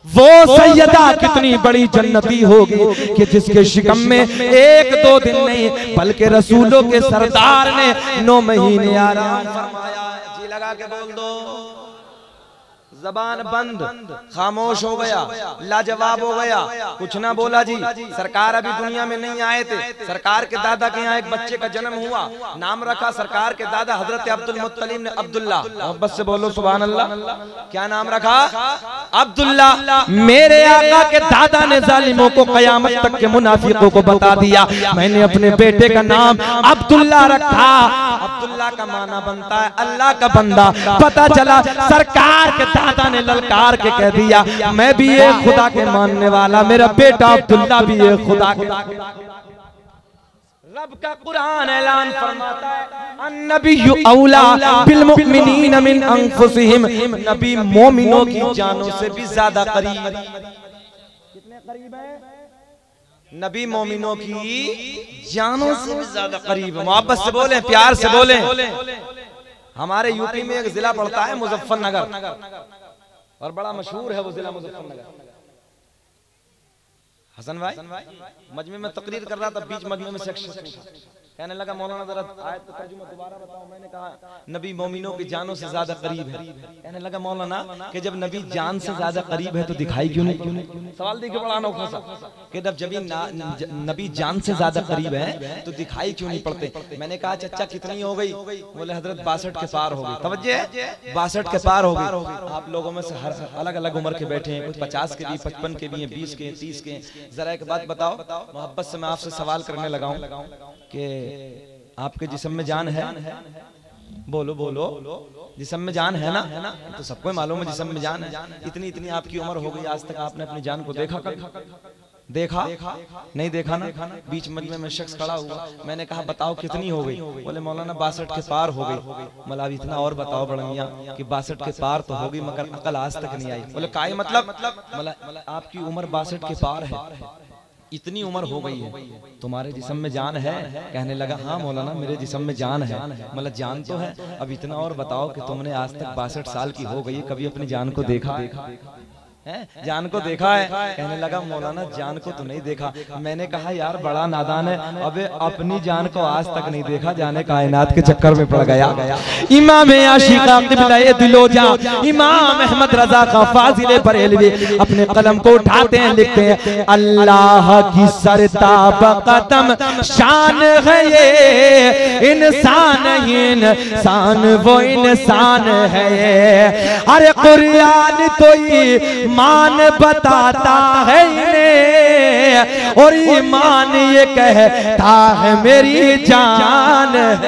वो सैयदा कितनी बड़ी जन्नती होगी कि जिसके शिकम में 1-2 दिन नहीं बल्कि रसूलों के सरदार ने 9 महीने आराम फरमाया। जी लगा के बोल दो, जबान बंद, खामोश हो गया, लाजवाब हो गया, कुछ ना बोला। जी सरकार अभी दुनिया में नहीं आए थे, सरकार के दादा के यहाँ एक बच्चे का जन्म हुआ, नाम रखा सरकार के दादा हजरत अब्दुल मुत्तलिब ने अब्दुल्ला। मोहब्बत से बोलो सुभान अल्लाह। क्या नाम रखा? अब्दुल्ला। मेरे आका के दादा ने जालिमों को कयामत तक के मुनाफिकों को बता दिया, मैंने अपने बेटे का नाम अब्दुल्ला रखा। अब्दुल्ला का माना बनता है अल्लाह का बंदा। पता चला सरकार के दादा ने ललकार के कह दिया, मैं भी एक खुदा के मानने वाला, मेरा बेटा अब्दुल्ला भी एक खुदा के। रब का कुरान ऐलान फरमाता है, अन्नबिय्यु औला बिल मुमिनीन मिन अनफुसिहिम, नबी मोमिनों की जानों से भी ज्यादा करीब। कितने करीब है? नबी मोमिनों की जानों से भी ज्यादा करीब। मोहब्बत से बोले, प्यार से बोले। हमारे यूपी में एक जिला पड़ता है मुजफ्फरनगर, और बड़ा मशहूर है वो जिला मुजफ्फरनगर। हसन भाई मजमे में तकरीर कर रहा था, बीच मजमे में कहने लगा मौलाना जरा आयत का तर्जुमा दोबारा बताओ। मैंने कहा नबी मोमिनों की जानों से ज्यादा करीब है। कहने लगा मौलाना कि जब नबी जान से ज्यादा करीब है तो दिखाई क्यों नहीं? सवाल देखिए बड़ा अनोखा सा कि जब नबी जान से ज्यादा करीब है तो दिखाई क्यों नहीं पड़ते? मैंने कहा चच्चा कितनी हो गई? बोले हजरत 62 के पार हो गई। तवज्जो, 62 के पार हो गई। आप लोगों में से हर अलग अलग उम्र के बैठे हैं, कुछ 50 के भी, 55 के भी हैं, 20 के, 30 के। जरा एक बात बताओ, मोहब्बत से मैं आपसे सवाल करने लगा हूं कि आपके जिस्म में जान है? बोलो बोलो, जिस्म में जान है ना? तो सबको मालूम है जिस्म में जान है। इतनी इतनी आपकी उम्र हो गई, आज तक आपने अपनी जान को देखा? देखा नहीं देखा ना? बीच मजमे में शख्स खड़ा हुआ, मैंने कहा बताओ कितनी हो गई? बोले मौलाना 62 के पार हो गई। मतलब इतना और बताओ बड़िया कि 62 के पार तो हो गई मगर अकल आज तक नहीं आई। बोले काय मतलब? आपकी उम्र 62 के पार है। इतनी उम्र हो गई है, तुम्हारे जिस्म में जान है? कहने लगा हाँ मौलाना मेरे जिस्म में जान है। मतलब जान तो है, अब इतना और बताओ कि तुमने आज तक 62 साल की हो गई, कभी अपनी जान को देखा है? जान को देखा है? कहने लगा मौलाना जान को तो नहीं देखा। मैंने कहा यार बड़ा नादान है, अबे अपनी जान को आज तक नहीं देखा, जाने कायनात के चक्कर में पड़ गया। इमाम आशिका क़िबला दिलोजा इमाम अहमद रजा का फाजिले बरेलवी अपने कलम को उठाते हैं, लिखते हैं अल्लाह की सरताब कदम शान है ये, इंसान इंसान वो इंसान है ये। अरे कुरान तो ईमान बताता है इन्हें, और ईमान ये कहता है मेरी जान है।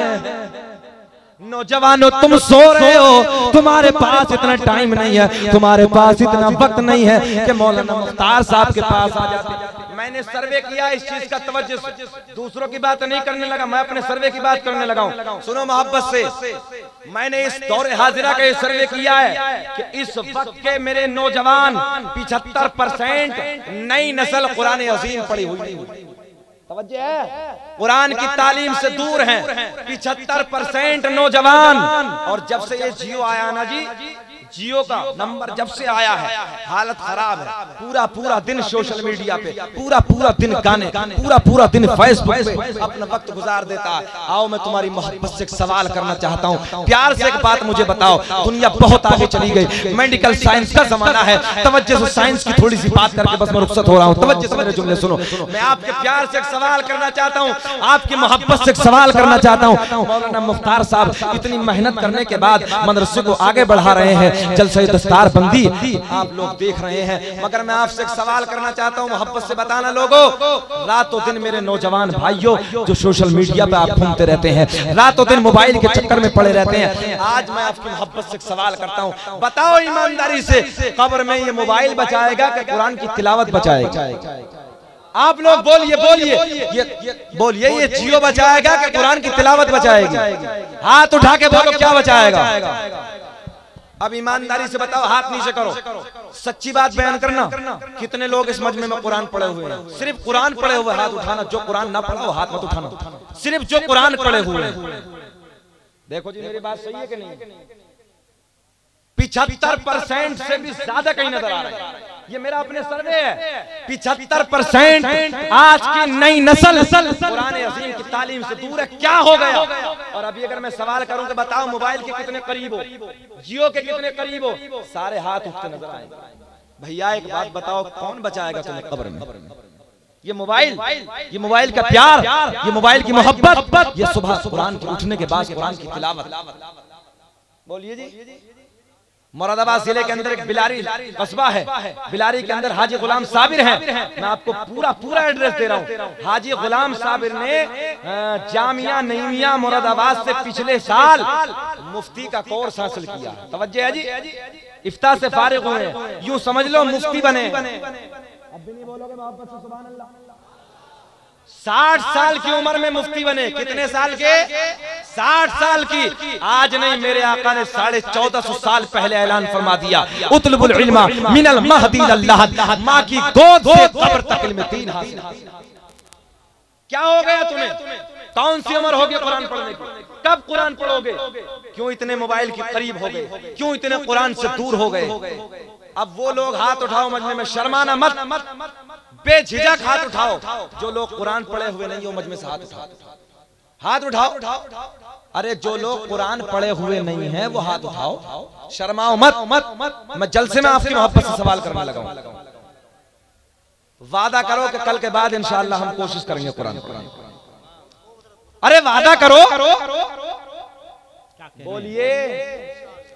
नौजवानों तुम सो रहे हो, तुम्हारे पास इतना टाइम नहीं है, तुम्हारे पास इतना वक्त नहीं है कि मौलाना मुख्तार साहब के पास आ जाते। मैंने सर्वे किया इस चीज का, तवज्जो, दूसरों की बात नहीं करने लगा, मैं अपने सर्वे की बात करने लगा हूं। सुनो मोहब्बत से, मैंने इस दौरे हाजिरा का ये सर्वे किया है कि इस वक्त के मेरे नौजवान 75% नई नस्ल कुरान अजीम पढ़ी हुई नहीं, कुरान की तालीम से दूर हैं 75% नौजवान। और जब से ये जियो आया ना जी, जियो का नंबर जब से आया है हालत खराब है। पूरा दिन सोशल मीडिया पे, पूरा दिन गाने, पूरा दिन फेसबुक पे अपना वक्त गुजार देता है। आओ मैं तुम्हारी मोहब्बत से एक सवाल करना चाहता हूँ, प्यार से एक बात मुझे बताओ। दुनिया बहुत आगे चली गई, मेडिकल साइंस का जमाना है, तवज्जो से साइंस की थोड़ी सी बात करके बस मैं रुखसत हो रहा हूँ। तवज्जो से मेरे जुमले सुनो, मैं आपके प्यार से एक सवाल करना चाहता हूँ, आपकी मोहब्बत से एक सवाल करना चाहता हूँ। मौलाना मुख्तार साहब इतनी मेहनत करने के बाद मदरसे को आगे बढ़ा रहे हैं, जलसा दस्तार बंदी आप लोग देख रहे हैं, मगर मैं आपसे एक सवाल करना चाहता हूं, मोहब्बत से बताना लोगों। रातों दिन मेरे नौजवान भाइयों जो सोशल मीडिया पे आप घूमते रहते हैं, रातों दिन मोबाइल के चक्कर में पड़े रहते हैं, आज मैं आपकी मोहब्बत से एक सवाल करता हूं, बताओ ईमानदारी से, कब्र में ये मोबाइल बचाएगा कि कुरान की तिलावत बचाएगा? आप लोग बोलिए ये जियो बचाएगा कि कुरान की तिलावत बचाएगी? हाथ उठा के बोलो क्या बचाएगा? अब ईमानदारी से बताओ, हाथ नीचे करो, सच्ची बात बयान करना। कितने लोग इस मजमे में कुरान पढ़े हुए हैं? सिर्फ कुरान पढ़े हुए हाथ उठाना, जो कुरान ना पढ़ा वो हाथ मत उठाना, सिर्फ जो कुरान पढ़े हुए हैं। देखो जी मेरी बात सही है कि नहीं? 75% से भी ज्यादा कहीं नजर आ रहा है, ये मेरा अपने सर्वे है। 75% आज की नई नस्ल कुरान अज़ीम की तालीम से दूर है। क्या हो गया? और अभी अगर मैं सवाल करूं कि बताओ मोबाइल के कितने करीब हो, जियो के कितने करीब हो, सारे हाथ उठते नजर आएंगे। भैया एक बात बताओ, कौन बचाएगा तुम्हें कब्र में? ये मोबाइल का प्यार, ये मोबाइल की मोहब्बत, ये सुबह कुरान के उठने के बाद कुरान की तिलावत। बोलिए जी। मुरादाबाद जिले के अंदर एक बिलारी कस्बा है, बिलारी के अंदर हाजी गुलाम साबिर हैं। मैं आपको पूरा एड्रेस दे रहा हूँ। हाजी गुलाम साबिर ने जामिया नईमिया मुरादाबाद से पिछले साल मुफ्ती का कोर्स हासिल किया। तवज्जो है जी, इफ्ता से फारिग हुए, यूं समझ लो मुफ्ती बने। अब भी नहीं बोलोगे मोहब्बत से सुभान अल्लाह? 60 साल की उम्र में मुफ्ती बने। कितने साल के? 60 साल की। आज नहीं, मेरे आका ने 1450 साल पहले ऐलान फरमा दिया, उतलबुल इल्मा मिनल महदी इलल लहद, माँ की गोद से कब्र तक इल्म दीन हासिल। क्या हो गया तुम्हें? कौन सी उम्र होगी कुरान पढ़ने की? कब कुरान पढ़ोगे? क्यों इतने मोबाइल के करीब हो गए? क्यों इतने कुरान से दूर हो गए? अब वो लोग हाथ उठाओ मजमे में, शर्माना मत, बेझिझक हाथ उठाओ। जो लोग कुरान पढ़े हुए नहीं हो मजमे से हाथ उठाओ। अरे जो लोग कुरान पढ़े हुए नहीं हैं वो हाथ उठाओ, शर्माओ मत। मैं जलसे में आपकी मोहब्बत से सवाल करने लगा हूं। वादा करो कि कल के बाद इंशाअल्लाह हम कोशिश करेंगे कुरान। अरे वादा करो। बोलिए।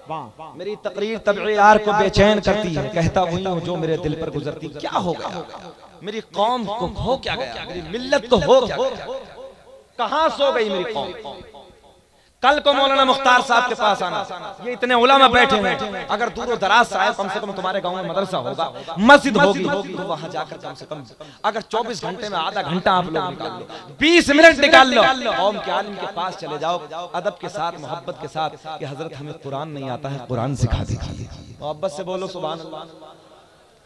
मेरी तकरीर तबईयार को बेचैन करती है, कहता हुई हूँ जो मेरे दिल पर गुजरती। क्या हो गया? मेरी कौम को हो क्या गया? मेरी मिल्लत को हो क्या गया? कहां सो गई मेरी कौम? कल को मौलाना मुख्तार साहब के पास आना, ये इतने उलमा बैठे हैं, अगर दूर दराज से आए, कम से कम तुम्हारे गांव में मदरसा होगा, मस्जिद होगी, तो वहां जाकर कम से कम अगर 24 घंटे में आधा घंटा आप लोग निकाल लो, 20 मिनट निकाल लो, कौम के आलिम के पास चले जाओ, अदब के साथ, मोहब्बत के साथ कि हजरत हमें कुरान नहीं आता है, कुरान सिखा दीजिए। मोहब्बत से बोलो सुभान अल्लाह।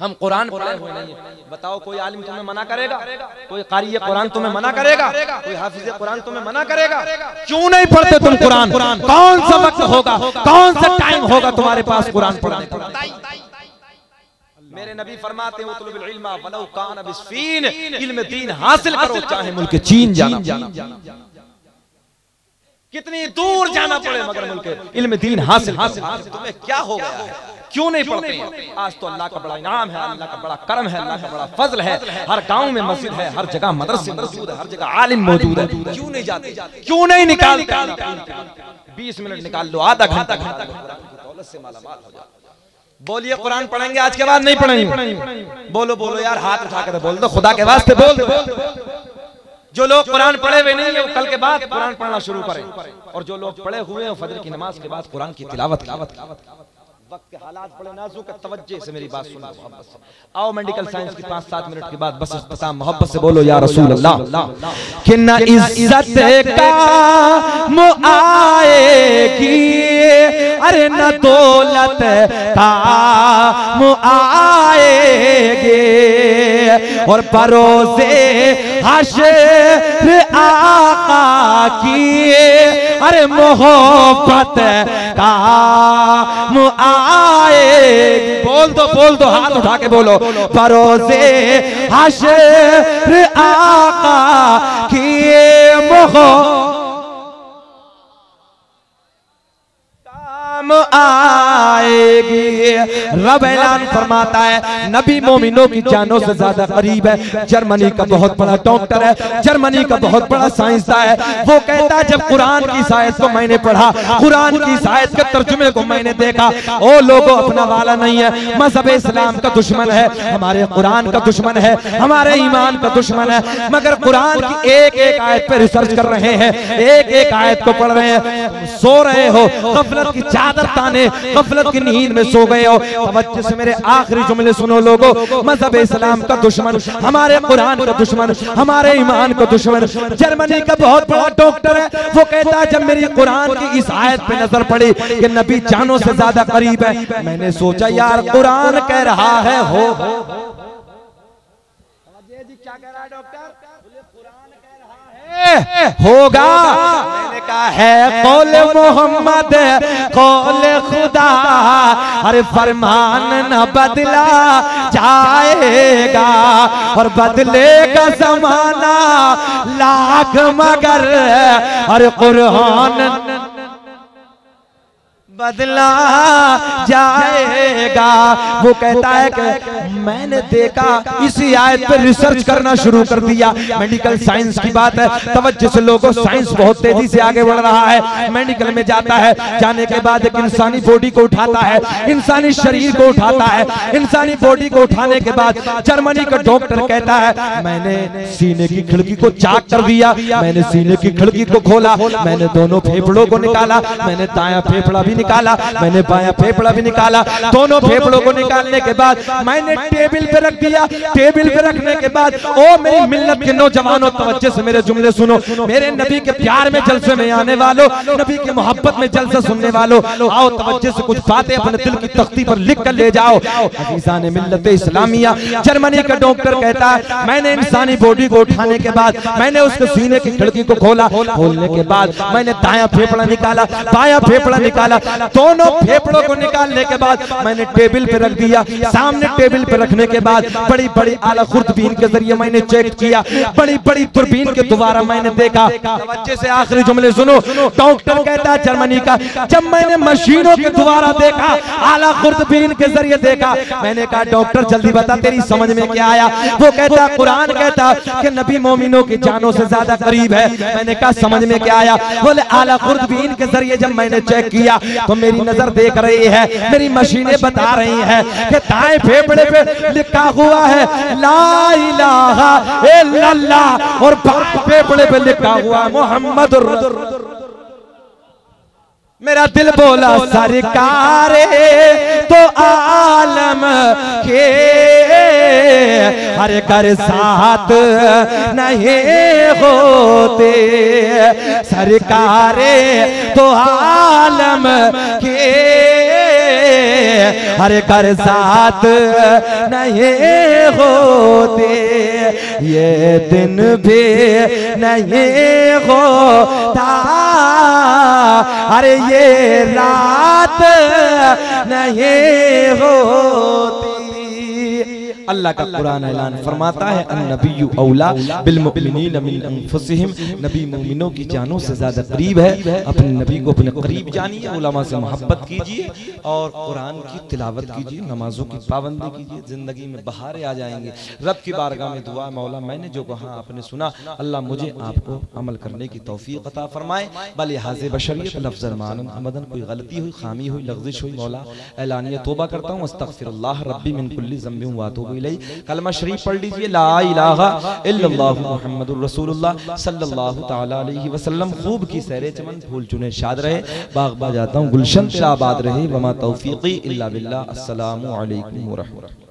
हम कुरान पढ़े हुए नहीं है। बताओ कोई आलिम तुम्हें मना करेगा? कोई कारी कुरान तुम्हें मना करेगा? कोई हाफिज कुरान तुम्हें मना करेगा? क्यों नहीं पढ़ते तुम कुरान? कौन सा वक्त होगा, कौन सा टाइम होगा तुम्हारे पास कुरान पढ़ने का? मेरे नबी फरमाते हैं उतलुबुल इल्मा वलौ कान बिस्फीन, इल्म दीन हासिल करो चाहे मुल्क चीन जाना। कितनी दूर जाना पड़े मगर मुल्क इल्म दीन हासिल। तुम्हें क्या हो गया है, क्यों नहीं पढ़ते हैं? आज तो अल्लाह का बड़ा इनाम है, अल्लाह का बड़ा करम है, अल्लाह का बड़ा फजल है। हर गांव में मस्जिद है, हर जगह मदरसे मौजूद है, हर जगह आलिम मौजूद है। क्यों नहीं जाते, क्यों नहीं निकालते? 20 मिनट निकाल लो, आधा घंटा दौलत से मालामाल हो जाओ। बोलिए कुरान पढ़ेंगे आज के बाद नहीं पढ़ेंगे? बोलो बोलो यार, हाथ उठा कर बोल दो, खुदा के वास्ते बोल दो। जो लोग कुरान पढ़े हुए नहीं है वो कल के बाद कुरान पढ़ना शुरू करें, और जो लोग पढ़े हुए हैं फजर की नमाज के बाद कुरान की तिलावत। वक्त के हालात बड़े नाजुक है, तवज्जो से मेरी बात सुनो मोहब्बत से। आओ मेडिकल साइंस की 5-7 मिनट के बाद बस इख्तिताम मोहब्बत से बोलो या रसूल अल्लाह। कि न इज्जत काम आएगी, अरे न दौलत काम आएगी, और परोसे हश्र आका की अरे मोहब्बत काम आएगी। बोल दो हाथ उठा के बोलो, परोसे हश्र आका की मोहब्बत आएगी। रब ऐलान फरमाता है नबी मोमिनों की जानों से ज्यादा करीब है। जर्मनी का बहुत बड़ा डॉक्टर है, जर्मनी का बहुत बड़ा साइंसदान है, वो कहता है जब कुरान की इस आयत को मैंने पढ़ा, कुरान की इस आयत के तर्जुमे को मैंने देखा, ओ लोगों अपना वाला नहीं है, मजहब इस्लाम का दुश्मन है, हमारे कुरान का दुश्मन है, हमारे ईमान का दुश्मन है, मगर कुरान की एक एक आयत पे रिसर्च कर रहे हैं, एक एक आयत को पढ़ रहे हैं। सो रहे हो, गफलत की चादर ताने गफलत की नींद में सो गए हो। तवज्जो से मेरे आखिरी जुमले सुनो लोगों, मजहब इस्लाम का दुश्मन, हमारे कुरान का दुश्मन, हमारे ईमान का दुश्मन जर्मनी का बहुत बड़ा डॉक्टर है। वो कहता है जब मेरी कुरान की इस आयत पे नजर पड़ी कि नबी जानों से ज्यादा करीब है, मैंने सोचा यार कुरान कह रहा है हो क्या कह रहा है डॉक्टर? कुरान कह रहा है होगा। मैंने कहा है कौल मोहम्मद कौल खुदा, अरे फरमान न बदला जाएगा और बदलेगा जमाना लाख मगर, अरे कुरान बदला जाएगा। वो कहता है कि मैंने देखा इसी आयत पर रिसर्च करना शुरू कर दिया। मेडिकल साइंस की बात है, तवज्जो से लोगों, साइंस बहुत तेजी से आगे बढ़ रहा है। मेडिकल में जाता है, जाने के बाद एक इंसानी बॉडी को उठाता है, इंसानी शरीर को उठाता है। इंसानी बॉडी को उठाने के बाद जर्मनी का डॉक्टर कहता है मैंने सीने की खिड़की को चाक कर दिया, मैंने सीने की खिड़की को खोला, मैंने दोनों फेफड़ों को निकाला, मैंने दायां फेफड़ा भी निकाला, मैंने बायां फेफड़ा भी निकाला। दोनों फेफड़ों को निकालने के बाद मैंने टेबल पे रख दिया। टेबल पे रखने के बाद ओ मेरी मिल्लत के नौजवानों, तवज्जो से मेरे जुमले सुनो, मेरे नबी के प्यार में जलसे में आने वालों, नबी की मोहब्बत में जलसा सुनने वालों, आओ तवज्जो से कुछ बातें अपने दिल की तख्ती पर लिख कर ले जाओ। अज़ीज़ान मिल्लत इस्लामिया, जर्मनी का डॉक्टर कहता है मैंने इंसानी बॉडी को उठाने के बाद मैंने उसके सीने की खिड़की को खोला, खोलने के बाद मैंने दायां फेफड़ा निकाला, बायां फेफड़ा निकाला। दोनों फेफड़ों को निकालने के बाद मैंने टेबल पे रख दिया। सामने टेबल पे रखने के बाद बड़ी बड़ी आला खुर्दबीन के जरिए मैंने चेक किया, बड़ी बड़ी दूरबीन के द्वारा मैंने देखा। तवज्जो से आखिरी जुमले सुनो, डॉक्टर कहता है जर्मनी का, जब मैंने मशीनों के द्वारा देखा, आला खुर्दबीन के जरिए देखा, मैंने कहा डॉक्टर जल्दी बता तेरी समझ में क्या आया? वो कहता कुरान कहता कि नबी मोमिनों की जानों से ज्यादा करीब है। मैंने कहा समझ में क्या आया? बोले आला खुर्दबीन के जरिए जब मैंने चेक किया तो मेरी नजर देख रही है, मेरी मशीनें बता रही हैं कि दाएं फेफड़े पे लिखा हुआ है ला इलाहा इल्लल्लाह और बाएं फेफड़े पे लिखा हुआ है मोहम्मद। मेरा दिल बोला सरकारे तो आलम के हर कर साथ नहीं होते, सरकारे तो आलम के हर घर साथ नहीं होते, ये दिन भी नहीं होता, अरे ये रात नहीं होती। अल्लाह का कुरान ऐलान फरमाता है अन्नबिय्यु औला बिल मुमिनीन मिन अनफुसिहिम, नबी मोमिनों की जानों से ज्यादा करीब है। अपने नबी को अपने करीब जानिए, उलमा से मोहब्बत कीजिए और कुरान की तिलावत कीजिए, नमाजों की पाबंदी कीजिए, जिंदगी में बहारें आ जाएंगे। रब की बारगाह में दुआ, मौला मैंने जो कहा आपने सुना, अल्लाह मुझे आपको अमल करने की तौफीक अता फरमाए। बल हाज़े बशरियत लफ्ज़न मानन अमदन, कोई गलती हुई, खामी हुई, लग़्ज़िश हुई, मौला एलानिया तौबा करता हूँ, अस्तग़फिरुल्लाह रब्बी मिन कुल्ली ज़ंबिन व अतूबु इलैह। कलमा शरीफ पढ़ लीजिए, ला इलाहा इल्लल्लाह मुहम्मदुर रसूलुल्लाह सल्लल्लाहु तआला अलैहि वसल्लम। खूब की सैरे चमन, फूल चुने शाद रहे, बाग बा जाता हूँ, गुलशन तेरा आबाद रहे। वमा तौफीकी इल्ला बिल्लाह। अस्सलामु अलैकुम व रहमतुल्लाह।